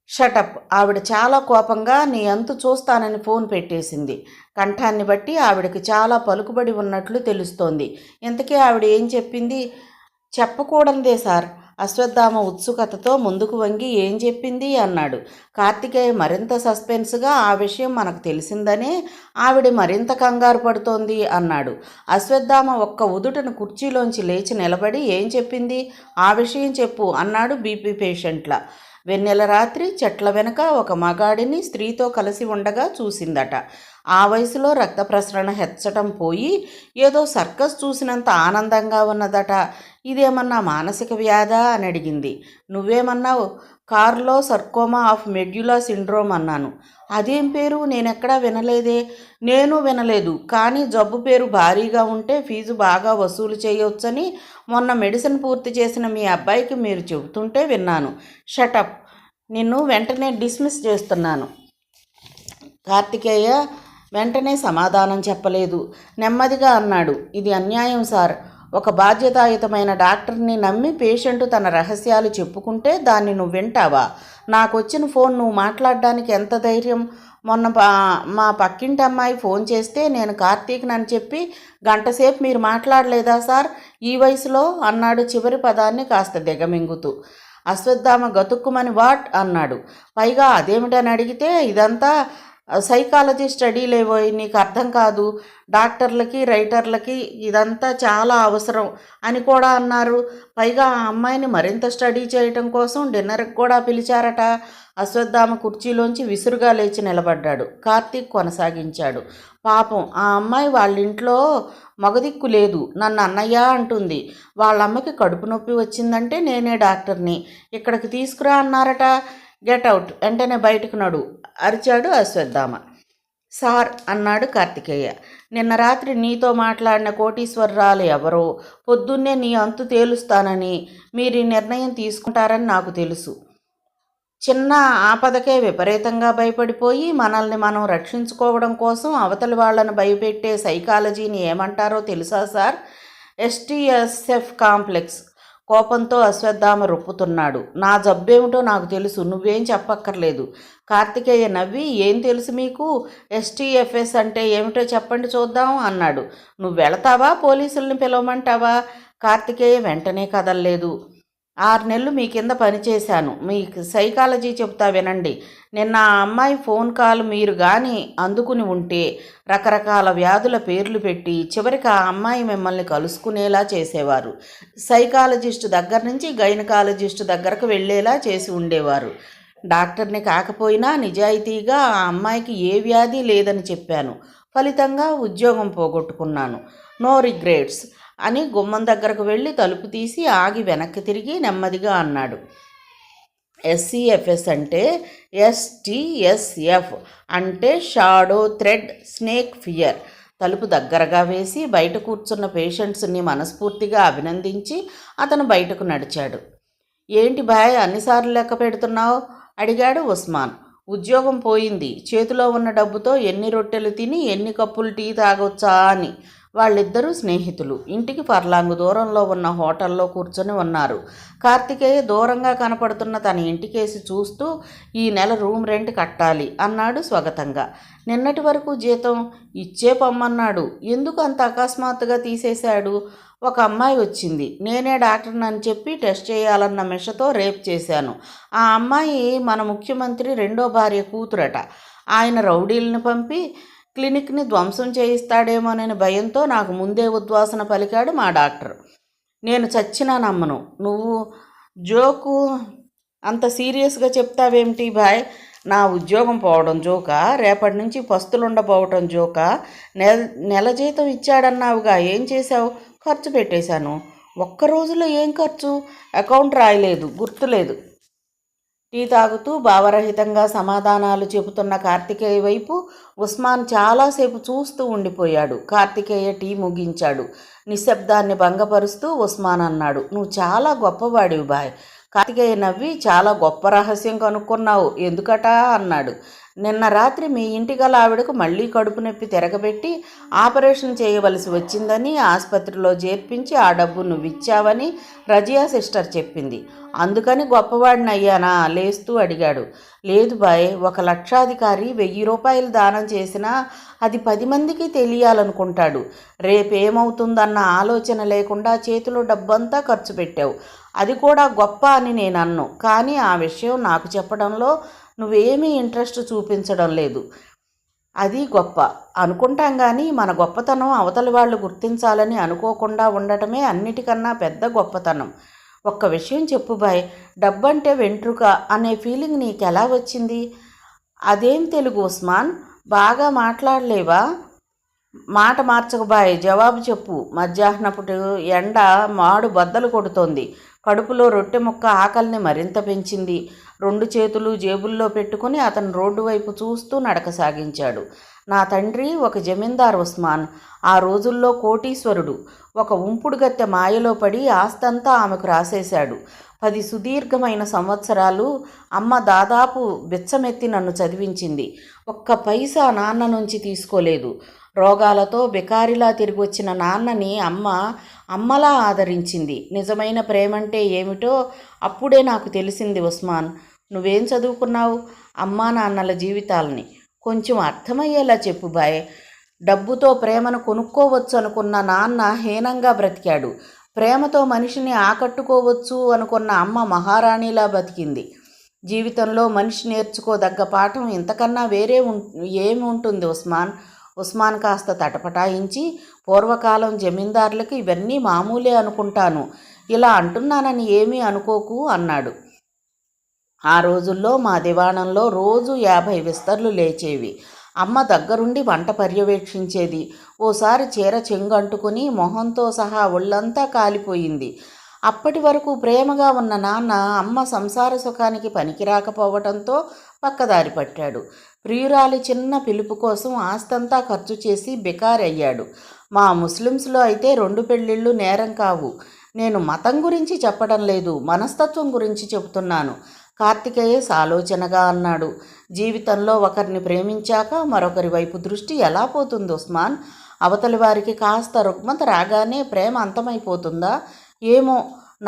షటప్. ఆవిడ చాలా కోపంగా నీ అంతు చూస్తానని ఫోన్ పెట్టేసింది. కంఠాన్ని బట్టి ఆవిడకి చాలా పలుకుబడి ఉన్నట్లు తెలుస్తోంది. ఇంతకీ ఆవిడ ఏం చెప్పింది? చెప్పకూడదే సార్. అశ్వత్థామ ఉత్సుకతతో ముందుకు వంగి ఏం చెప్పింది అన్నాడు. కార్తికేయ మరింత సస్పెన్స్గా ఆ విషయం మనకు తెలిసిందనే ఆవిడ మరింత కంగారు పడుతోంది అన్నాడు. అశ్వత్థామ ఒక్క ఉదుటను కుర్చీలోంచి లేచి నిలబడి ఏం చెప్పింది? ఆ విషయం చెప్పు అన్నాడు బీపీ పేషెంట్ల. వెన్నెల రాత్రి చెట్ల వెనుక ఒక మగాడిని స్త్రీతో కలిసి ఉండగా చూసిందట. ఆ వయసులో రక్త ప్రసరణ హెచ్చటం పోయి ఏదో సర్కస్ చూసినంత ఆనందంగా ఉన్నదట. ఇదేమన్నా మానసిక వ్యాధా అని అడిగింది. నువ్వేమన్నావు? కార్లో సర్కోమా ఆఫ్ మెడ్యులా సిండ్రోమ్ అన్నాను. అదేం పేరు? నేనెక్కడా వినలేదే. నేను వినలేదు, కానీ జబ్బు పేరు భారీగా ఉంటే ఫీజు బాగా వసూలు చేయవచ్చని మొన్న మెడిసిన్ పూర్తి చేసిన మీ అబ్బాయికి మీరు చెబుతుంటే విన్నాను. షటప్. నిన్ను వెంటనే డిస్మిస్ చేస్తున్నాను. కార్తికేయ వెంటనే సమాధానం చెప్పలేదు. నెమ్మదిగా అన్నాడు. ఇది అన్యాయం సార్. ఒక బాధ్యతాయుతమైన డాక్టర్ని నమ్మి పేషెంట్ తన రహస్యాలు చెప్పుకుంటే దాన్ని నువ్వు వింటావా? నాకొచ్చిన ఫోన్ నువ్వు మాట్లాడడానికి ఎంత ధైర్యం? మొన్న మా పక్కింటి అమ్మాయి ఫోన్ చేస్తే నేను కార్తీక్ని అని చెప్పి గంటసేపు మీరు మాట్లాడలేదా సార్ ఈ వయసులో అన్నాడు చివరి పదాన్ని కాస్త దిగమింగుతూ. అశ్వత్థామ గతుక్కుమని వాట్ అన్నాడు. పైగా అదేమిటని అడిగితే ఇదంతా సైకాలజీ స్టడీలేవో, నీకు అర్థం కాదు. డాక్టర్లకి రైటర్లకి ఇదంతా చాలా అవసరం అని కూడా అన్నారు. పైగా ఆ అమ్మాయిని మరింత స్టడీ చేయటం కోసం డిన్నర్కి కూడా పిలిచారట. అశ్వత్థామ కుర్చీలోంచి విసురుగా లేచి నిలబడ్డాడు. కార్తీక్ కొనసాగించాడు. పాపం ఆ అమ్మాయి వాళ్ళింట్లో మగదిక్కు లేదు. నన్ను అన్నయ్య అంటుంది. వాళ్ళమ్మకి కడుపు నొప్పి వచ్చిందంటే నేనే డాక్టర్ని ఇక్కడికి తీసుకురా అన్నారట. గెట్ అవుట్, వెంటనే బయటకు నడు అరిచాడు అశ్వత్థామ. సార్ అన్నాడు కార్తికేయ, నిన్న రాత్రి నీతో మాట్లాడిన కోటీశ్వరరాలు ఎవరో పొద్దున్నే నీ అంతు తేలుస్తానని మీరు ఈ నిర్ణయం తీసుకుంటారని నాకు తెలుసు. చిన్న ఆపదకే విపరీతంగా భయపడిపోయి మనల్ని మనం రక్షించుకోవడం కోసం అవతలి వాళ్లను భయపెట్టే సైకాలజీని ఏమంటారో తెలుసా సార్? ఎస్టీఎస్ఎఫ్ కాంప్లెక్స్. కోపంతో అశ్వత్థామ రొప్పుతున్నాడు. నా జబ్బేమిటో నాకు తెలుసు, నువ్వేం చెప్పక్కర్లేదు. కార్తికేయ నవ్వి, ఏం తెలుసు మీకు? ఎస్టీఎఫ్ఎస్ అంటే ఏమిటో చెప్పండి చూద్దాం అన్నాడు. నువ్వు వెళతావా, పోలీసుల్ని పిలవమంటావా? కార్తికేయ వెంటనే కదల్లేదు. 6 నెలలు మీ కింద పనిచేశాను. మీకు సైకాలజీ చెప్తా వినండి. నిన్న ఆ అమ్మాయి ఫోన్ కాల్ మీరు కానీ అందుకుని ఉంటే రకరకాల వ్యాధుల పేర్లు పెట్టి చివరికి ఆ అమ్మాయి మిమ్మల్ని కలుసుకునేలా చేసేవారు. సైకాలజిస్టు దగ్గర నుంచి గైనకాలజిస్టు దగ్గరకు వెళ్ళేలా చేసి ఉండేవారు. డాక్టర్ని కాకపోయినా నిజాయితీగా ఆ అమ్మాయికి ఏ వ్యాధి లేదని చెప్పాను. ఫలితంగా ఉద్యోగం పోగొట్టుకున్నాను. నో రిగ్రెట్స్ అని గుమ్మం దగ్గరకు వెళ్ళి తలుపు తీసి ఆగి వెనక్కి తిరిగి నెమ్మదిగా అన్నాడు. ఎస్సీఎఫ్ఎస్ అంటే ఎస్టీఎస్ఎఫ్ అంటే షాడో థ్రెడ్ స్నేక్ ఫియర్. తలుపు దగ్గరగా వేసి బయట కూర్చున్న పేషెంట్స్ని మనస్ఫూర్తిగా అభినందించి అతను బయటకు నడిచాడు. ఏంటి భాయ్ అన్నిసార్లు లెక్క పెడుతున్నావు అడిగాడు ఉస్మాన్. ఉద్యోగం పోయింది, చేతిలో ఉన్న డబ్బుతో ఎన్ని రొట్టెలు తిని ఎన్ని కప్పులు టీ తాగొచ్చా అని. వాళ్ళిద్దరూ స్నేహితులు. ఇంటికి పర్లాంగు దూరంలో ఉన్న హోటల్లో కూర్చొని ఉన్నారు. కార్తికేయ దూరంగా కనపడుతున్న తన ఇంటికేసి చూస్తూ, ఈ నెల రూమ్ రెంట్ కట్టాలి అన్నాడు స్వగతంగా. నిన్నటి వరకు జీతం ఇచ్చే పొమ్మన్నాడు, ఎందుకు అంత అకస్మాత్తుగా తీసేశాడు? ఒక అమ్మాయి వచ్చింది, నేనే డాక్టర్ని అని చెప్పి టెస్ట్ చేయాలన్న మిషతో రేప్ చేశాను. ఆ అమ్మాయి మన ముఖ్యమంత్రి రెండో భార్య కూతురట. ఆయన రౌడీలను పంపి క్లినిక్ని ధ్వంసం చేయిస్తాడేమోనని భయంతో నాకు ముందే ఉద్వాసన పలికాడు మా డాక్టర్. నేను చచ్చినా నమ్మను. నువ్వు జోకు అంత సీరియస్గా చెప్తావేమిటి బాయ్? నా ఉద్యోగం పోవడం జోకా? రేపటి నుంచి పస్తులుండబోవటం జోకా? నెల జీతం ఇచ్చాడన్నావుగా, ఏం చేశావు? ఖర్చు పెట్టేశాను. ఒక్క రోజులో ఏం ఖర్చు? అకౌంట్ రాయలేదు, గుర్తులేదు. టీ తాగుతూ భావరహితంగా సమాధానాలు చెబుతున్న కార్తికేయ వైపు ఉస్మాన్ చాలాసేపు చూస్తూ ఉండిపోయాడు. కార్తికేయ టీ ముగించాడు. నిశ్శబ్దాన్ని భంగపరుస్తూ ఉస్మాన్ అన్నాడు, నువ్వు చాలా గొప్పవాడివి బాయ్. కార్తికేయ నవ్వి, చాలా గొప్ప రహస్యం కనుక్కున్నావు, ఎందుకట అన్నాడు. నిన్న రాత్రి మీ ఇంటి గల ఆవిడకు మళ్ళీ కడుపు నొప్పి తిరగబెట్టి ఆపరేషన్ చేయవలసి వచ్చిందని ఆసుపత్రిలో చేర్పించి ఆ డబ్బు నువ్విచ్చావని రజియా సిస్టర్ చెప్పింది. అందుకని గొప్పవాడిని అయ్యానా? లేస్తూ అడిగాడు. లేదు బాయ్, ఒక లక్షాధికారి 1000 రూపాయలు దానం చేసినా అది 10 మందికి తెలియాలనుకుంటాడు. రేపేమవుతుందన్న ఆలోచన లేకుండా చేతిలో డబ్బంతా ఖర్చు పెట్టావు. అది కూడా గొప్ప అని నేను అన్ను, కానీ ఆ విషయం నాకు చెప్పడంలో నువ్వేమీ ఇంట్రెస్ట్ చూపించడం లేదు. అది గొప్ప అనుకుంటాం, కానీ మన గొప్పతనం అవతలి వాళ్ళు గుర్తించాలని అనుకోకుండా ఉండటమే అన్నిటికన్నా పెద్ద గొప్పతనం. ఒక్క విషయం చెప్పు బాయ్, డబ్బంటే వెంట్రుక అనే ఫీలింగ్ నీకెలా వచ్చింది? అదేం తెలుగు ఉస్మాన్, బాగా మాట్లాడలేవా? మాట మార్చకు బాయ్, జవాబు చెప్పు. మధ్యాహ్నపుడు ఎండ మాడు బద్దలు కొడుతోంది. కడుపులో రొట్టె ముక్క ఆకలిని మరింత పెంచింది. 2 చేతులు జేబుల్లో పెట్టుకుని అతను రోడ్డు వైపు చూస్తూ నడక సాగించాడు. నా తండ్రి ఒక జమీందార్ ఉస్మాన్. ఆ రోజుల్లో కోటీశ్వరుడు. ఒక ఉంపుడుగత్తె మాయలో పడి ఆస్తంతా ఆమెకు రాసేశాడు. 10 సుదీర్ఘమైన సంవత్సరాలు అమ్మ దాదాపు బిచ్చమెత్తి నన్ను చదివించింది. ఒక్క పైసా నాన్న నుంచి తీసుకోలేదు. రోగాలతో బికారిలా తిరిగి వచ్చిన నాన్నని అమ్మలా ఆదరించింది. నిజమైన ప్రేమంటే ఏమిటో అప్పుడే నాకు తెలిసింది ఉస్మాన్. నువ్వేం చదువుకున్నావు? అమ్మా నాన్నల జీవితాలని కొంచెం అర్థమయ్యేలా చెప్పు బాయ్. డబ్బుతో ప్రేమను కొనుక్కోవచ్చు అనుకున్న నాన్న హీనంగా బ్రతికాడు. ప్రేమతో మనిషిని ఆకట్టుకోవచ్చు అనుకున్న అమ్మ మహారాణిలా బతికింది. జీవితంలో మనిషి నేర్చుకోదగ్గ పాఠం ఇంతకన్నా వేరే ఏమి ఉంటుంది ఉస్మాన్? ఉస్మాన్ కాస్త తటపటాయించి, పూర్వకాలం జమీందారులకు ఇవన్నీ మామూలే అనుకుంటాను, ఇలా అంటున్నానని ఏమీ అనుకోకు అన్నాడు. ఆ రోజుల్లో మా దివాణంలో రోజు 50 విస్తర్లు లేచేవి. అమ్మ దగ్గరుండి వంట పర్యవేక్షించేది. ఓసారి చీర చెంగంటుకుని మొహంతో సహా ఒళ్ళంతా కాలిపోయింది. అప్పటి వరకు ప్రేమగా ఉన్న నాన్న అమ్మ సంసార సుఖానికి పనికిరాకపోవటంతో పక్కదారి పట్టాడు. ప్రియురాలి చిన్న పిలుపు కోసం ఆస్తంతా ఖర్చు చేసి బికారయ్యాడు. మా ముస్లిమ్స్లో అయితే 2 పెళ్ళిళ్ళు నేరం కావు. నేను మతం గురించి చెప్పడం లేదు, మనస్తత్వం గురించి చెబుతున్నాను. కార్తికేయ సాలోచనగా అన్నాడు. జీవితంలో ఒకరిని ప్రేమించాక మరొకరి వైపు దృష్టి ఎలా పోతుంది ఉస్మాన్? అవతలి వారికి కాస్త రుగ్మత రాగానే ప్రేమ అంతమైపోతుందా? ఏమో,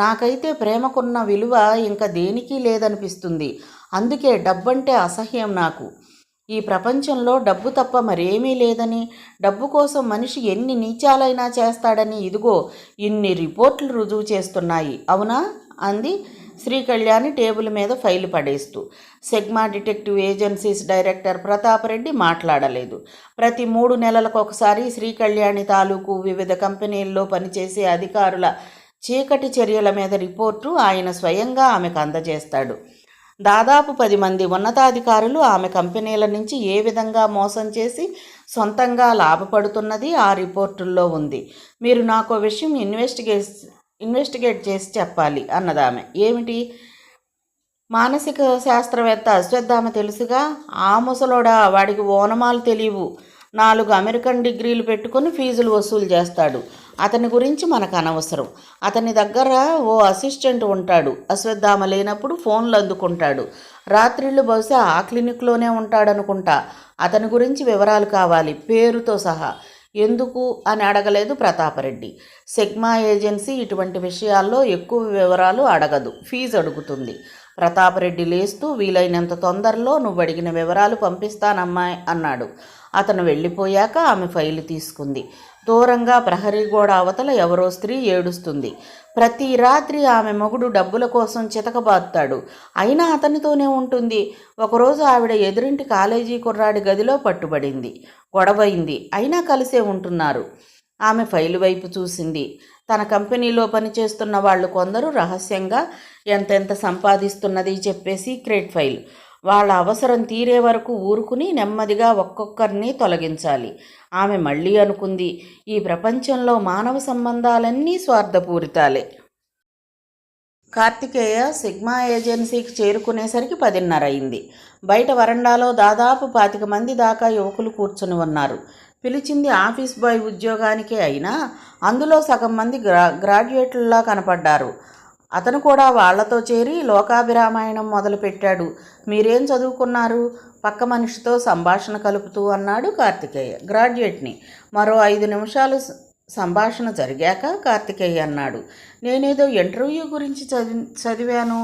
నాకైతే ప్రేమకున్న విలువ ఇంకా దేనికి లేదనిపిస్తుంది. అందుకే డబ్బంటే అసహ్యం నాకు. ఈ ప్రపంచంలో డబ్బు తప్ప మరేమీ లేదని, డబ్బు కోసం మనిషి ఎన్ని నీచాలైనా చేస్తాడని ఇదిగో ఇన్ని రిపోర్ట్లు రుజువు చేస్తున్నాయి, అవునా? అంది శ్రీకళ్యాణి టేబుల్ మీద ఫైలు పడేస్తూ. Sigma detective agencies director Pratap Reddy మాట్లాడలేదు. ప్రతి 3 నెలలకు ఒకసారి శ్రీకళ్యాణి తాలూకు వివిధ కంపెనీల్లో పనిచేసే అధికారుల చీకటి చర్యల మీద రిపోర్టు ఆయన స్వయంగా ఆమెకు అందజేస్తాడు. దాదాపు 10 మంది ఉన్నతాధికారులు ఆమె కంపెనీల నుంచి ఏ విధంగా మోసం చేసి సొంతంగా లాభపడుతున్నది ఆ రిపోర్టుల్లో ఉంది. మీరు నాకో విషయం ఇన్వెస్టిగేట్ చేసి చెప్పాలి అన్నదామె. ఏమిటి? మానసిక శాస్త్రవేత్త అశ్వత్థామ తెలుసుగా. ఆ ముసలోడా, వాడికి ఓనమాలు తెలియవు. 4 అమెరికన్ డిగ్రీలు పెట్టుకుని ఫీజులు వసూలు చేస్తాడు. అతని గురించి మనకు అనవసరం. అతని దగ్గర ఓ అసిస్టెంట్ ఉంటాడు. అశ్వత్థామ లేనప్పుడు ఫోన్లు అందుకుంటాడు. రాత్రిళ్ళు బహుశా ఆ క్లినిక్లోనే ఉంటాడనుకుంటా. అతని గురించి వివరాలు కావాలి, పేరుతో సహా. ఎందుకు అని అడగలేదు ప్రతాపరెడ్డి. సిగ్మా ఏజెన్సీ ఇటువంటి విషయాల్లో ఎక్కువ వివరాలు అడగదు, ఫీజు అడుగుతుంది. ప్రతాపరెడ్డి లేస్తూ, వీలైనంత తొందరలో నువ్వు అడిగిన వివరాలు పంపిస్తానమ్మాయి అన్నాడు. అతను వెళ్ళిపోయాక ఆమె ఫైలు తీసుకుంది. దూరంగా ప్రహరీ గోడ అవతల ఎవరో స్త్రీ ఏడుస్తుంది. ప్రతి రాత్రి ఆమె మొగుడు డబ్బుల కోసం చితకబాదుతాడు, అయినా అతనితోనే ఉంటుంది. ఒకరోజు ఆవిడ ఎదురింటి కాలేజీ కుర్రాడి గదిలో పట్టుబడింది. గొడవైంది, అయినా కలిసే ఉంటున్నారు. ఆమె ఫైలు వైపు చూసింది. తన కంపెనీలో పనిచేస్తున్న వాళ్ళు కొందరు రహస్యంగా ఎంతెంత సంపాదిస్తున్నది చెప్పే సీక్రెట్ ఫైల్. వాళ్ళ అవసరం తీరే వరకు ఊరుకుని నెమ్మదిగా ఒక్కొక్కరిని తొలగించాలి. ఆమె మళ్ళీ అనుకుంది, ఈ ప్రపంచంలో మానవ సంబంధాలన్నీ స్వార్థపూరితాలే. కార్తికేయ సిగ్మా ఏజెన్సీకి చేరుకునేసరికి 10:30 అయింది. బయట వరండాలో దాదాపు 25 మంది దాకా యువకులు కూర్చుని ఉన్నారు. పిలిచింది ఆఫీస్ బాయ్ ఉద్యోగానికే అయినా అందులో సగం మంది గ్రాడ్యుయేట్లలా కనపడ్డారు. అతను కూడా వాళ్లతో చేరి లోకాభిరామాయణం మొదలుపెట్టాడు. మీరేం చదువుకున్నారు? పక్క మనిషితో సంభాషణ కలుపుతూ అన్నాడు కార్తికేయ. గ్రాడ్యుయేట్ని. మరో 5 నిమిషాలు సంభాషణ జరిగాక కార్తికేయ అన్నాడు, నేనేదో ఇంటర్వ్యూ గురించి చదివాను.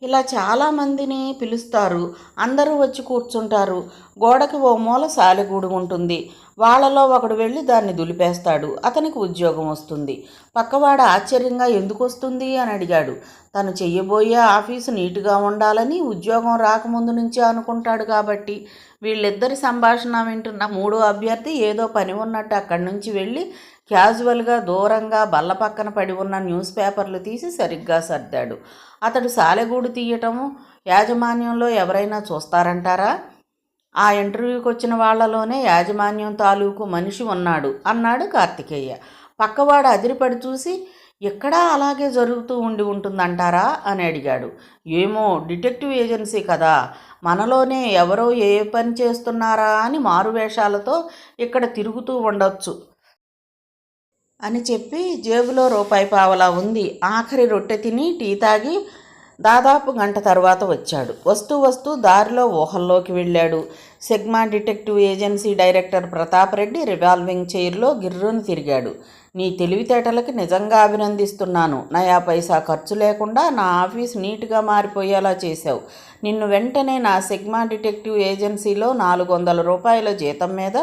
ఇలా చాలామందిని పిలుస్తారు, అందరూ వచ్చి కూర్చుంటారు. గోడకి ఓ మూల సాలెగూడు ఉంటుంది. వాళ్ళలో ఒకడు వెళ్ళి దాన్ని దులిపేస్తాడు, అతనికి ఉద్యోగం వస్తుంది. పక్కవాడు ఆశ్చర్యంగా ఎందుకు వస్తుంది అని అడిగాడు. తను చెయ్యబోయే ఆఫీసు నీటుగా ఉండాలని ఉద్యోగం రాకముందు నుంచే అనుకుంటాడు కాబట్టి. వీళ్ళిద్దరి సంభాషణ వింటున్న మూడో అభ్యర్థి ఏదో పని ఉన్నట్టు అక్కడి నుంచి వెళ్ళి క్యాజువల్గా దూరంగా బల్ల పక్కన పడి ఉన్న న్యూస్ పేపర్లు తీసి సరిగ్గా సర్దాడు. అతడు సాలెగూడు తీయటము యాజమాన్యంలో ఎవరైనా చూస్తారంటారా? ఆ ఇంటర్వ్యూకి వచ్చిన వాళ్లలోనే యాజమాన్యం తాలూకు మనిషి ఉన్నాడు అన్నాడు కార్తికేయ. పక్కవాడు అదిరిపడి చూసి, ఎక్కడా అలాగే జరుగుతూ ఉంటుందంటారా అని అడిగాడు. ఏమో, డిటెక్టివ్ ఏజెన్సీ కదా, మనలోనే ఎవరో ఏ పని చేస్తున్నారా అని మారువేషాలతో ఇక్కడ తిరుగుతూ ఉండొచ్చు అని చెప్పి జేబులో రూపాయి పావలా ఉంది. ఆఖరి రొట్టె తిని టీ తాగి దాదాపు గంట తర్వాత వచ్చాడు. వస్తూ దారిలో ఊహల్లోకి వెళ్ళాడు. Sigma detective agency director Pratap Reddy revolving చైర్లో గిర్రును తిరిగాడు. నీ తెలివితేటలకి నిజంగా అభినందిస్తున్నాను. నయా పైసా ఖర్చు లేకుండా నా ఆఫీస్ నీట్గా మారిపోయేలా చేశావు. నిన్ను వెంటనే నా సిగ్మా డిటెక్టివ్ ఏజెన్సీలో 400 రూపాయల జీతం మీద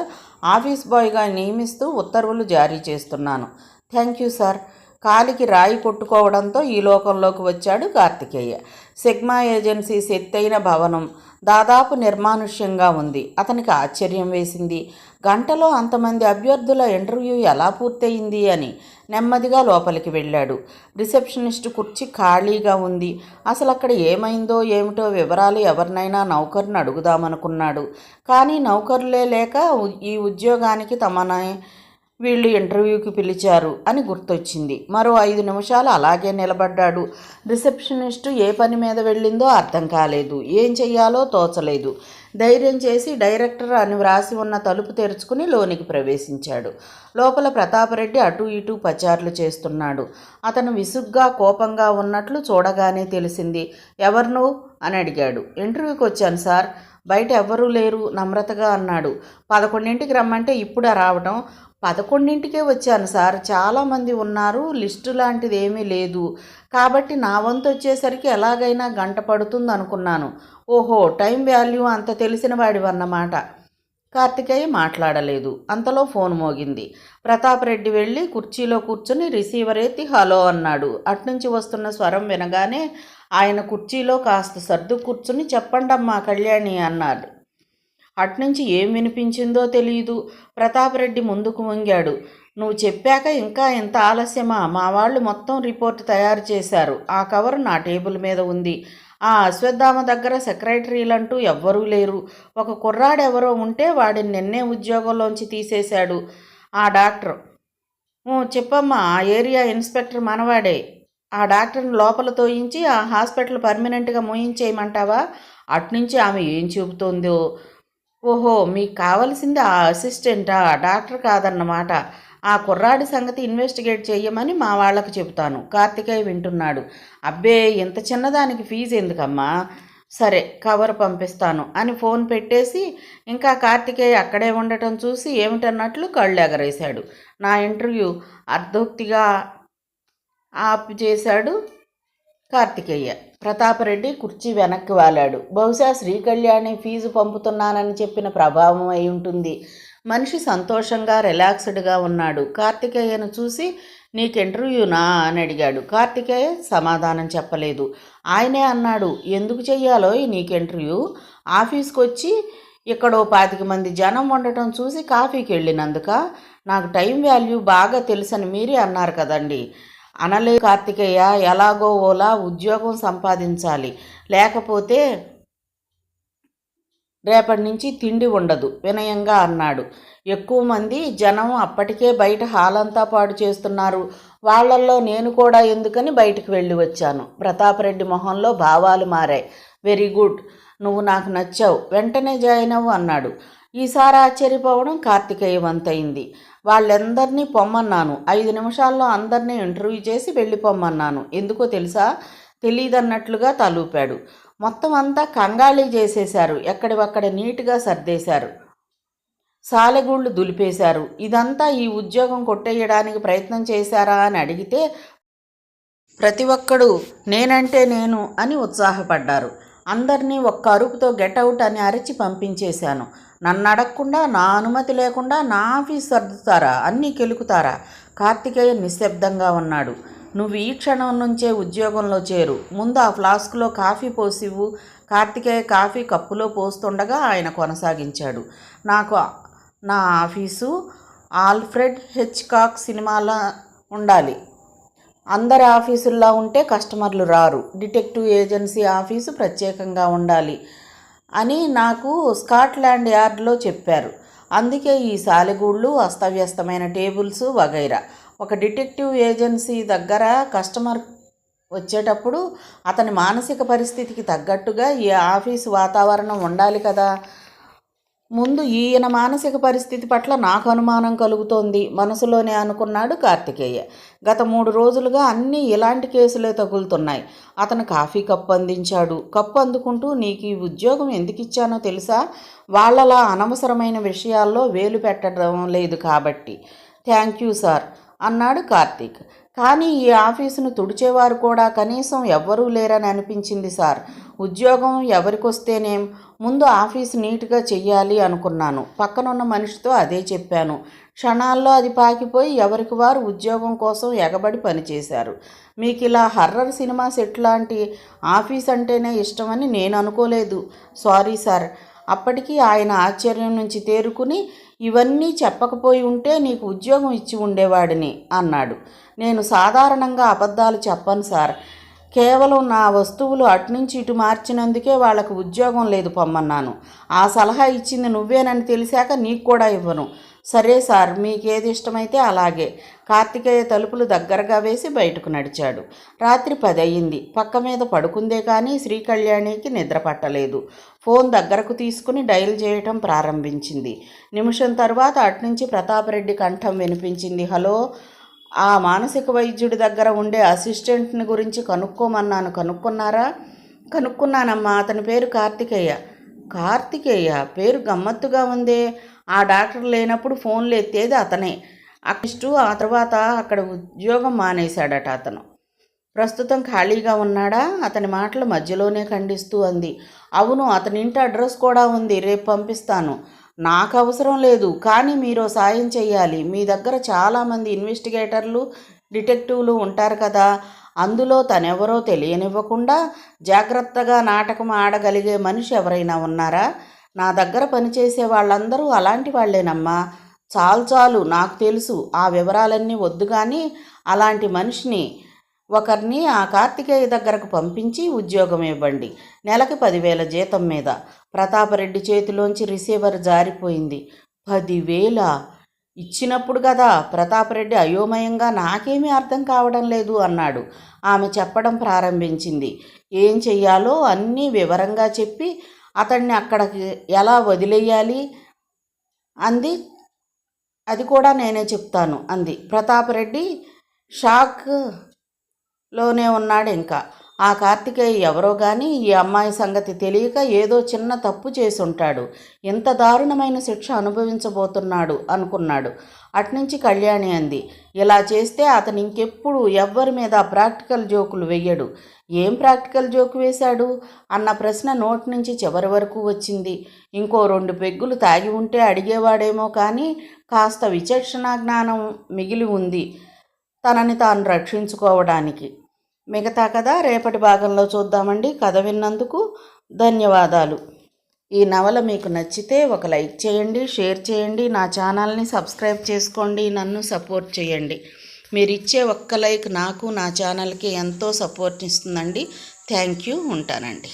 ఆఫీస్ బాయ్గా నియమిస్తూ ఉత్తర్వులు జారీ చేస్తున్నాను. Thank you sir. కాలికి రాయి కొట్టుకోవడంతో ఈ లోకంలోకి వచ్చాడు కార్తికేయ. సిగ్మా ఏజెన్సీ ఎత్తైన భవనం దాదాపు నిర్మానుష్యంగా ఉంది. అతనికి ఆశ్చర్యం వేసింది. గంటలో అంతమంది అభ్యర్థుల ఇంటర్వ్యూ ఎలా పూర్తయింది అని. నెమ్మదిగా లోపలికి వెళ్ళాడు. రిసెప్షనిస్ట్ కుర్చీ ఖాళీగా ఉంది. అసలు అక్కడ ఏమైందో ఏమిటో వివరాలు ఎవరినైనా నౌకర్ని అడుగుదామనుకున్నాడు. కానీ నౌకర్లే లేక ఈ ఉద్యోగానికి తమనే వీళ్ళు ఇంటర్వ్యూకి పిలిచారు అని గుర్తొచ్చింది. మరో 5 నిమిషాలు అలాగే నిలబడ్డాడు. రిసెప్షనిస్టు ఏ పని మీద వెళ్ళిందో అర్థం కాలేదు. ఏం చెయ్యాలో తోచలేదు. ధైర్యం చేసి డైరెక్టర్ అని వ్రాసి ఉన్న తలుపు తెరుచుకుని లోనికి ప్రవేశించాడు. లోపల ప్రతాపరెడ్డి అటూ ఇటూ పచార్లు చేస్తున్నాడు. అతను విసుగ్గా కోపంగా ఉన్నట్లు చూడగానే తెలిసింది. ఎవరు నువ్వు అని అడిగాడు. ఇంటర్వ్యూకి వచ్చాను సార్. బయట ఎవ్వరూ లేరు నమ్రతగా అన్నాడు. 11ంటికి రమ్మంటే ఇప్పుడా రావటం? 11ంటికే వచ్చాను సార్. చాలామంది ఉన్నారు, లిస్టు లాంటిది ఏమీ లేదు. కాబట్టి నా వంతు వచ్చేసరికి ఎలాగైనా గంట పడుతుంది అనుకున్నాను. ఓహో, టైం వాల్యూ అంత తెలిసిన వాడివన్నమాట. కార్తికేయ మాట్లాడలేదు. అంతలో ఫోన్ మోగింది. ప్రతాపరెడ్డి వెళ్ళి కుర్చీలో కూర్చుని రిసీవర్ ఎత్తి హలో అన్నాడు. అట్నుంచి వస్తున్న స్వరం వినగానే ఆయన కుర్చీలో కాస్త సర్దు కూర్చుని చెప్పండమ్మా కళ్యాణి అన్నాడు. అట్నుంచి ఏం వినిపించిందో తెలియదు. ప్రతాపరెడ్డి ముందుకు వంగాడు. నువ్వు చెప్పాక ఇంకా ఎంత ఆలస్యమా? మా వాళ్ళు మొత్తం రిపోర్ట్ తయారు చేశారు. ఆ కవర్ నా టేబుల్ మీద ఉంది. ఆ అశ్వత్థామ దగ్గర సెక్రటరీలంటూ ఎవ్వరూ లేరు. ఒక కుర్రాడెవరో ఉంటే వాడిని నిన్నే ఉద్యోగంలోంచి తీసేశాడు ఆ డాక్టర్. చెప్పమ్మా, ఆ ఏరియా ఇన్స్పెక్టర్ మనవాడే. ఆ డాక్టర్ని లోపల తోయించి ఆ హాస్పిటల్ పర్మనెంట్గా మూయించేయమంటావా? అట్నుంచి ఆమె ఏం చెబుతోందో. ఓహో, మీకు కావలసింది ఆ అసిస్టెంటా, డాక్టర్ కాదన్నమాట. ఆ కుర్రాడి సంగతి ఇన్వెస్టిగేట్ చెయ్యమని మా వాళ్ళకు చెబుతాను. కార్తికేయ వింటున్నాడు. అబ్బే, ఇంత చిన్నదానికి ఫీజు ఎందుకమ్మా? సరే కవర్ పంపిస్తాను అని ఫోన్ పెట్టేసి ఇంకా కార్తికేయ అక్కడే ఉండటం చూసి ఏమిటన్నట్లు కళ్ళు ఎగరేశాడు. నా ఇంటర్వ్యూ అర్ధోక్తిగా ఆప్ చేశాడు కార్తికేయ. ప్రతాపరెడ్డి కుర్చీ వెనక్కి వాలాడు. బహుశా శ్రీకళ్యాణి ఫీజు పంపుతున్నానని చెప్పిన ప్రభావం అయి ఉంటుంది. మనిషి సంతోషంగా రిలాక్స్డ్గా ఉన్నాడు. కార్తికేయను చూసి నీకు ఇంటర్వ్యూనా అని అడిగాడు. కార్తికేయ సమాధానం చెప్పలేదు. ఆయనే అన్నాడు, ఎందుకు చెయ్యాలో నీకు ఇంటర్వ్యూ? ఆఫీస్కి వచ్చి ఇక్కడో 25 మంది జనం ఉండటం చూసి కాఫీకి వెళ్ళినందుక? నాకు టైం వాల్యూ బాగా తెలుసని మీరే అన్నారు కదండి. అనలే కార్తికేయ, ఎలాగో ఓలా ఉద్యోగం సంపాదించాలి, లేకపోతే రేపటి నుంచి తిండి ఉండదు వినయంగా అన్నాడు. ఎక్కువ మంది జనం అప్పటికే బయట హాలంతా పాడు చేస్తున్నారు. వాళ్లల్లో నేను కూడా ఎందుకని బయటకు వెళ్ళి వచ్చాను. ప్రతాపరెడ్డి మొహంలో భావాలు మారాయి. వెరీ గుడ్, నువ్వు నాకు నచ్చావు, వెంటనే జాయిన్ అవ్వు అన్నాడు. ఈసారి ఆశ్చర్యపోవడం కార్తికేయ వంతైంది. వాళ్ళందరినీ పొమ్మన్నాను. 5 నిమిషాల్లో అందరినీ ఇంటర్వ్యూ చేసి వెళ్ళిపోమ్మన్నాను. ఎందుకో తెలుసా? తెలీదన్నట్లుగా తలూపాడు. మొత్తం అంతా కంగాళీ చేసేశారు. ఎక్కడివక్కడ నీట్గా సర్దేశారు. సాలెగూళ్ళు దులిపేశారు. ఇదంతా ఈ ఉద్యోగం కొట్టేయడానికి ప్రయత్నం చేశారా అని అడిగితే ప్రతి ఒక్కడు నేనంటే నేను అని ఉత్సాహపడ్డారు. అందరినీ ఒక్క అరుపుతో గెటౌట్ అని అరిచి పంపించేశాను. నన్ను అడగకుండా, నా అనుమతి లేకుండా నా ఆఫీస్ సర్దుతారా? అన్నీ కెలుకుతారా? కార్తికేయ నిశ్శబ్దంగా ఉన్నాడు. నువ్వు ఈ క్షణం నుంచే ఉద్యోగంలో చేరు. ముందు ఆ ఫ్లాస్క్లో కాఫీ పోసివ్వు. కార్తికేయ కాఫీ కప్పులో పోస్తుండగా ఆయన కొనసాగించాడు. నాకు నా ఆఫీసు ఆల్ఫ్రెడ్ హిచ్కాక్ సినిమాలా ఉండాలి. అందరి ఆఫీసుల్లో ఉంటే కస్టమర్లు రారు. డిటెక్టివ్ ఏజెన్సీ ఆఫీసు ప్రత్యేకంగా ఉండాలి అని నాకు స్కాట్లాండ్ యార్డ్లో చెప్పారు. అందుకే ఈ సాలెగూళ్ళు, అస్తవ్యస్తమైన టేబుల్స్ వగైరా. ఒక డిటెక్టివ్ ఏజెన్సీ దగ్గర కస్టమర్ వచ్చేటప్పుడు అతని మానసిక పరిస్థితికి తగ్గట్టుగా ఈ ఆఫీసు వాతావరణం ఉండాలి కదా. ముందు ఈయన మానసిక పరిస్థితి పట్ల నాకు అనుమానం కలుగుతోంది మనసులోనే అనుకున్నాడు కార్తికేయ. గత 3 రోజులుగా అన్నీ ఇలాంటి కేసులే తగులుతున్నాయి. అతను కాఫీ కప్పు అందించాడు. కప్పు అందుకుంటూ నీకు ఈ ఉద్యోగం ఎందుకు ఇచ్చానో తెలుసా? వాళ్ళలా అనవసరమైన విషయాల్లో వేలు పెట్టడం లేదు కాబట్టి. థ్యాంక్ యూ సార్ అన్నాడు కార్తీక్. కానీ ఈ ఆఫీసును తుడిచేవారు కూడా కనీసం ఎవ్వరూ లేరని అనిపించింది సార్. ఉద్యోగం ఎవరికొస్తేనేం, ముందు ఆఫీసు నీట్గా చెయ్యాలి అనుకున్నాను. పక్కనున్న మనిషితో అదే చెప్పాను. క్షణాల్లో అది పాకిపోయి ఎవరికి వారు ఉద్యోగం కోసం ఎగబడి పనిచేశారు. మీకు ఇలా హర్రర్ సినిమా సెట్ లాంటి ఆఫీస్ అంటేనే ఇష్టమని నేను అనుకోలేదు. Sorry sir. అప్పటికి ఆయన ఆశ్చర్యం నుంచి తేరుకుని, ఇవన్నీ చెప్పకపోయి ఉంటే నీకు ఉద్యోగం ఇచ్చి ఉండేవాడిని అన్నాడు. నేను సాధారణంగా అబద్ధాలు చెప్పను సార్. కేవలం నా వస్తువులు అటునుంచి ఇటు మార్చినందుకే వాళ్ళకు ఉద్యోగం లేదు పొమ్మన్నాను. ఆ సలహా ఇచ్చింది నువ్వేనని తెలిసాక నీకు కూడా ఇవ్వను. సరే సార్, మీకేది ఇష్టమైతే అలాగే. కార్తికేయ తలుపులు దగ్గరగా వేసి బయటకు నడిచాడు. రాత్రి 10 అయ్యింది. పక్క మీద పడుకుందే కానీ శ్రీకళ్యాణికి నిద్ర పట్టలేదు. ఫోన్ దగ్గరకు తీసుకుని డయల్ చేయటం ప్రారంభించింది. నిమిషం తర్వాత అటునుంచి ప్రతాపరెడ్డి కంఠం వినిపించింది. హలో, ఆ మానసిక వైద్యుడి దగ్గర ఉండే అసిస్టెంట్ని గురించి కనుక్కోమన్నాను, కనుక్కున్నారా? కనుక్కున్నానమ్మా, అతని పేరు కార్తికేయ. కార్తికేయ పేరు గమ్మత్తుగా ఉందే. ఆ డాక్టర్ లేనప్పుడు ఫోన్లు ఎత్తేది అతనే. ఆ తర్వాత అక్కడ ఉద్యోగం మానేశాడట అతను. ప్రస్తుతం ఖాళీగా ఉన్నాడా? అతని మాటలు మధ్యలోనే ఖండిస్తూ అంది. అవును, అతని ఇంటి అడ్రస్ కూడా ఉంది, రేపు పంపిస్తాను. నాకు అవసరం లేదు, కానీ మీరు సాయం చెయ్యాలి. మీ దగ్గర చాలామంది ఇన్వెస్టిగేటర్లు, డిటెక్టివ్లు ఉంటారు కదా. అందులో తనెవరో తెలియనివ్వకుండా జాగ్రత్తగా నాటకం ఆడగలిగే మనిషి ఎవరైనా ఉన్నారా? నా దగ్గర పనిచేసే వాళ్ళందరూ అలాంటి వాళ్ళేనమ్మా. చాలు, నాకు తెలుసు. ఆ వివరాలన్నీ వద్దు, కానీ అలాంటి మనిషిని ఒకరిని ఆ కార్తికేయ దగ్గరకు పంపించి ఉద్యోగం ఇవ్వండి. నెలకి 10,000 జీతం మీద. ప్రతాపరెడ్డి చేతిలోంచి రిసీవర్ జారిపోయింది. 10,000 ఇచ్చినప్పుడు కదా? ప్రతాపరెడ్డి అయోమయంగా నాకేమీ అర్థం కావడం లేదు అన్నాడు. ఆమె చెప్పడం ప్రారంభించింది. ఏం చెయ్యాలో అన్నీ వివరంగా చెప్పి అతన్ని అక్కడికి ఎలా వదిలేయాలి అంది. అది కూడా నేనే చెప్తాను అంది. ప్రతాపరెడ్డి షాక్లోనే ఉన్నాడు ఇంకా. ఆ కార్తికేయ ఎవరో కానీ ఈ అమ్మాయి సంగతి తెలియక ఏదో చిన్న తప్పు చేసి ఉంటాడు, ఇంత దారుణమైన శిక్ష అనుభవించబోతున్నాడు అనుకున్నాడు. అట్నుంచి కళ్యాణి అంది, ఇలా చేస్తే అతను ఇంకెప్పుడు ఎవ్వరి మీద ప్రాక్టికల్ జోకులు వెయ్యడు. ఏం ప్రాక్టికల్ జోకు వేశాడు అన్న ప్రశ్న నోటి నుంచి చివరి వరకు వచ్చింది. ఇంకో 2 పెగ్గులు తాగి ఉంటే అడిగేవాడేమో కానీ కాస్త విచక్షణా జ్ఞానం మిగిలి ఉంది తనని తాను రక్షించుకోవడానికి. మిగతా కథ రేపటి భాగంలో చూద్దామండి. కథ విన్నందుకు ధన్యవాదాలు. ఈ నవల మీకు నచ్చితే ఒక లైక్ చేయండి, షేర్ చేయండి, నా ఛానల్ని సబ్స్క్రైబ్ చేసుకోండి, నన్ను సపోర్ట్ చేయండి. మీరు ఇచ్చే ఒక్క లైక్ నాకు నా ఛానల్కి ఎంతో సపోర్ట్ ఇస్తుందండి. Thank you. ఉంటానండి.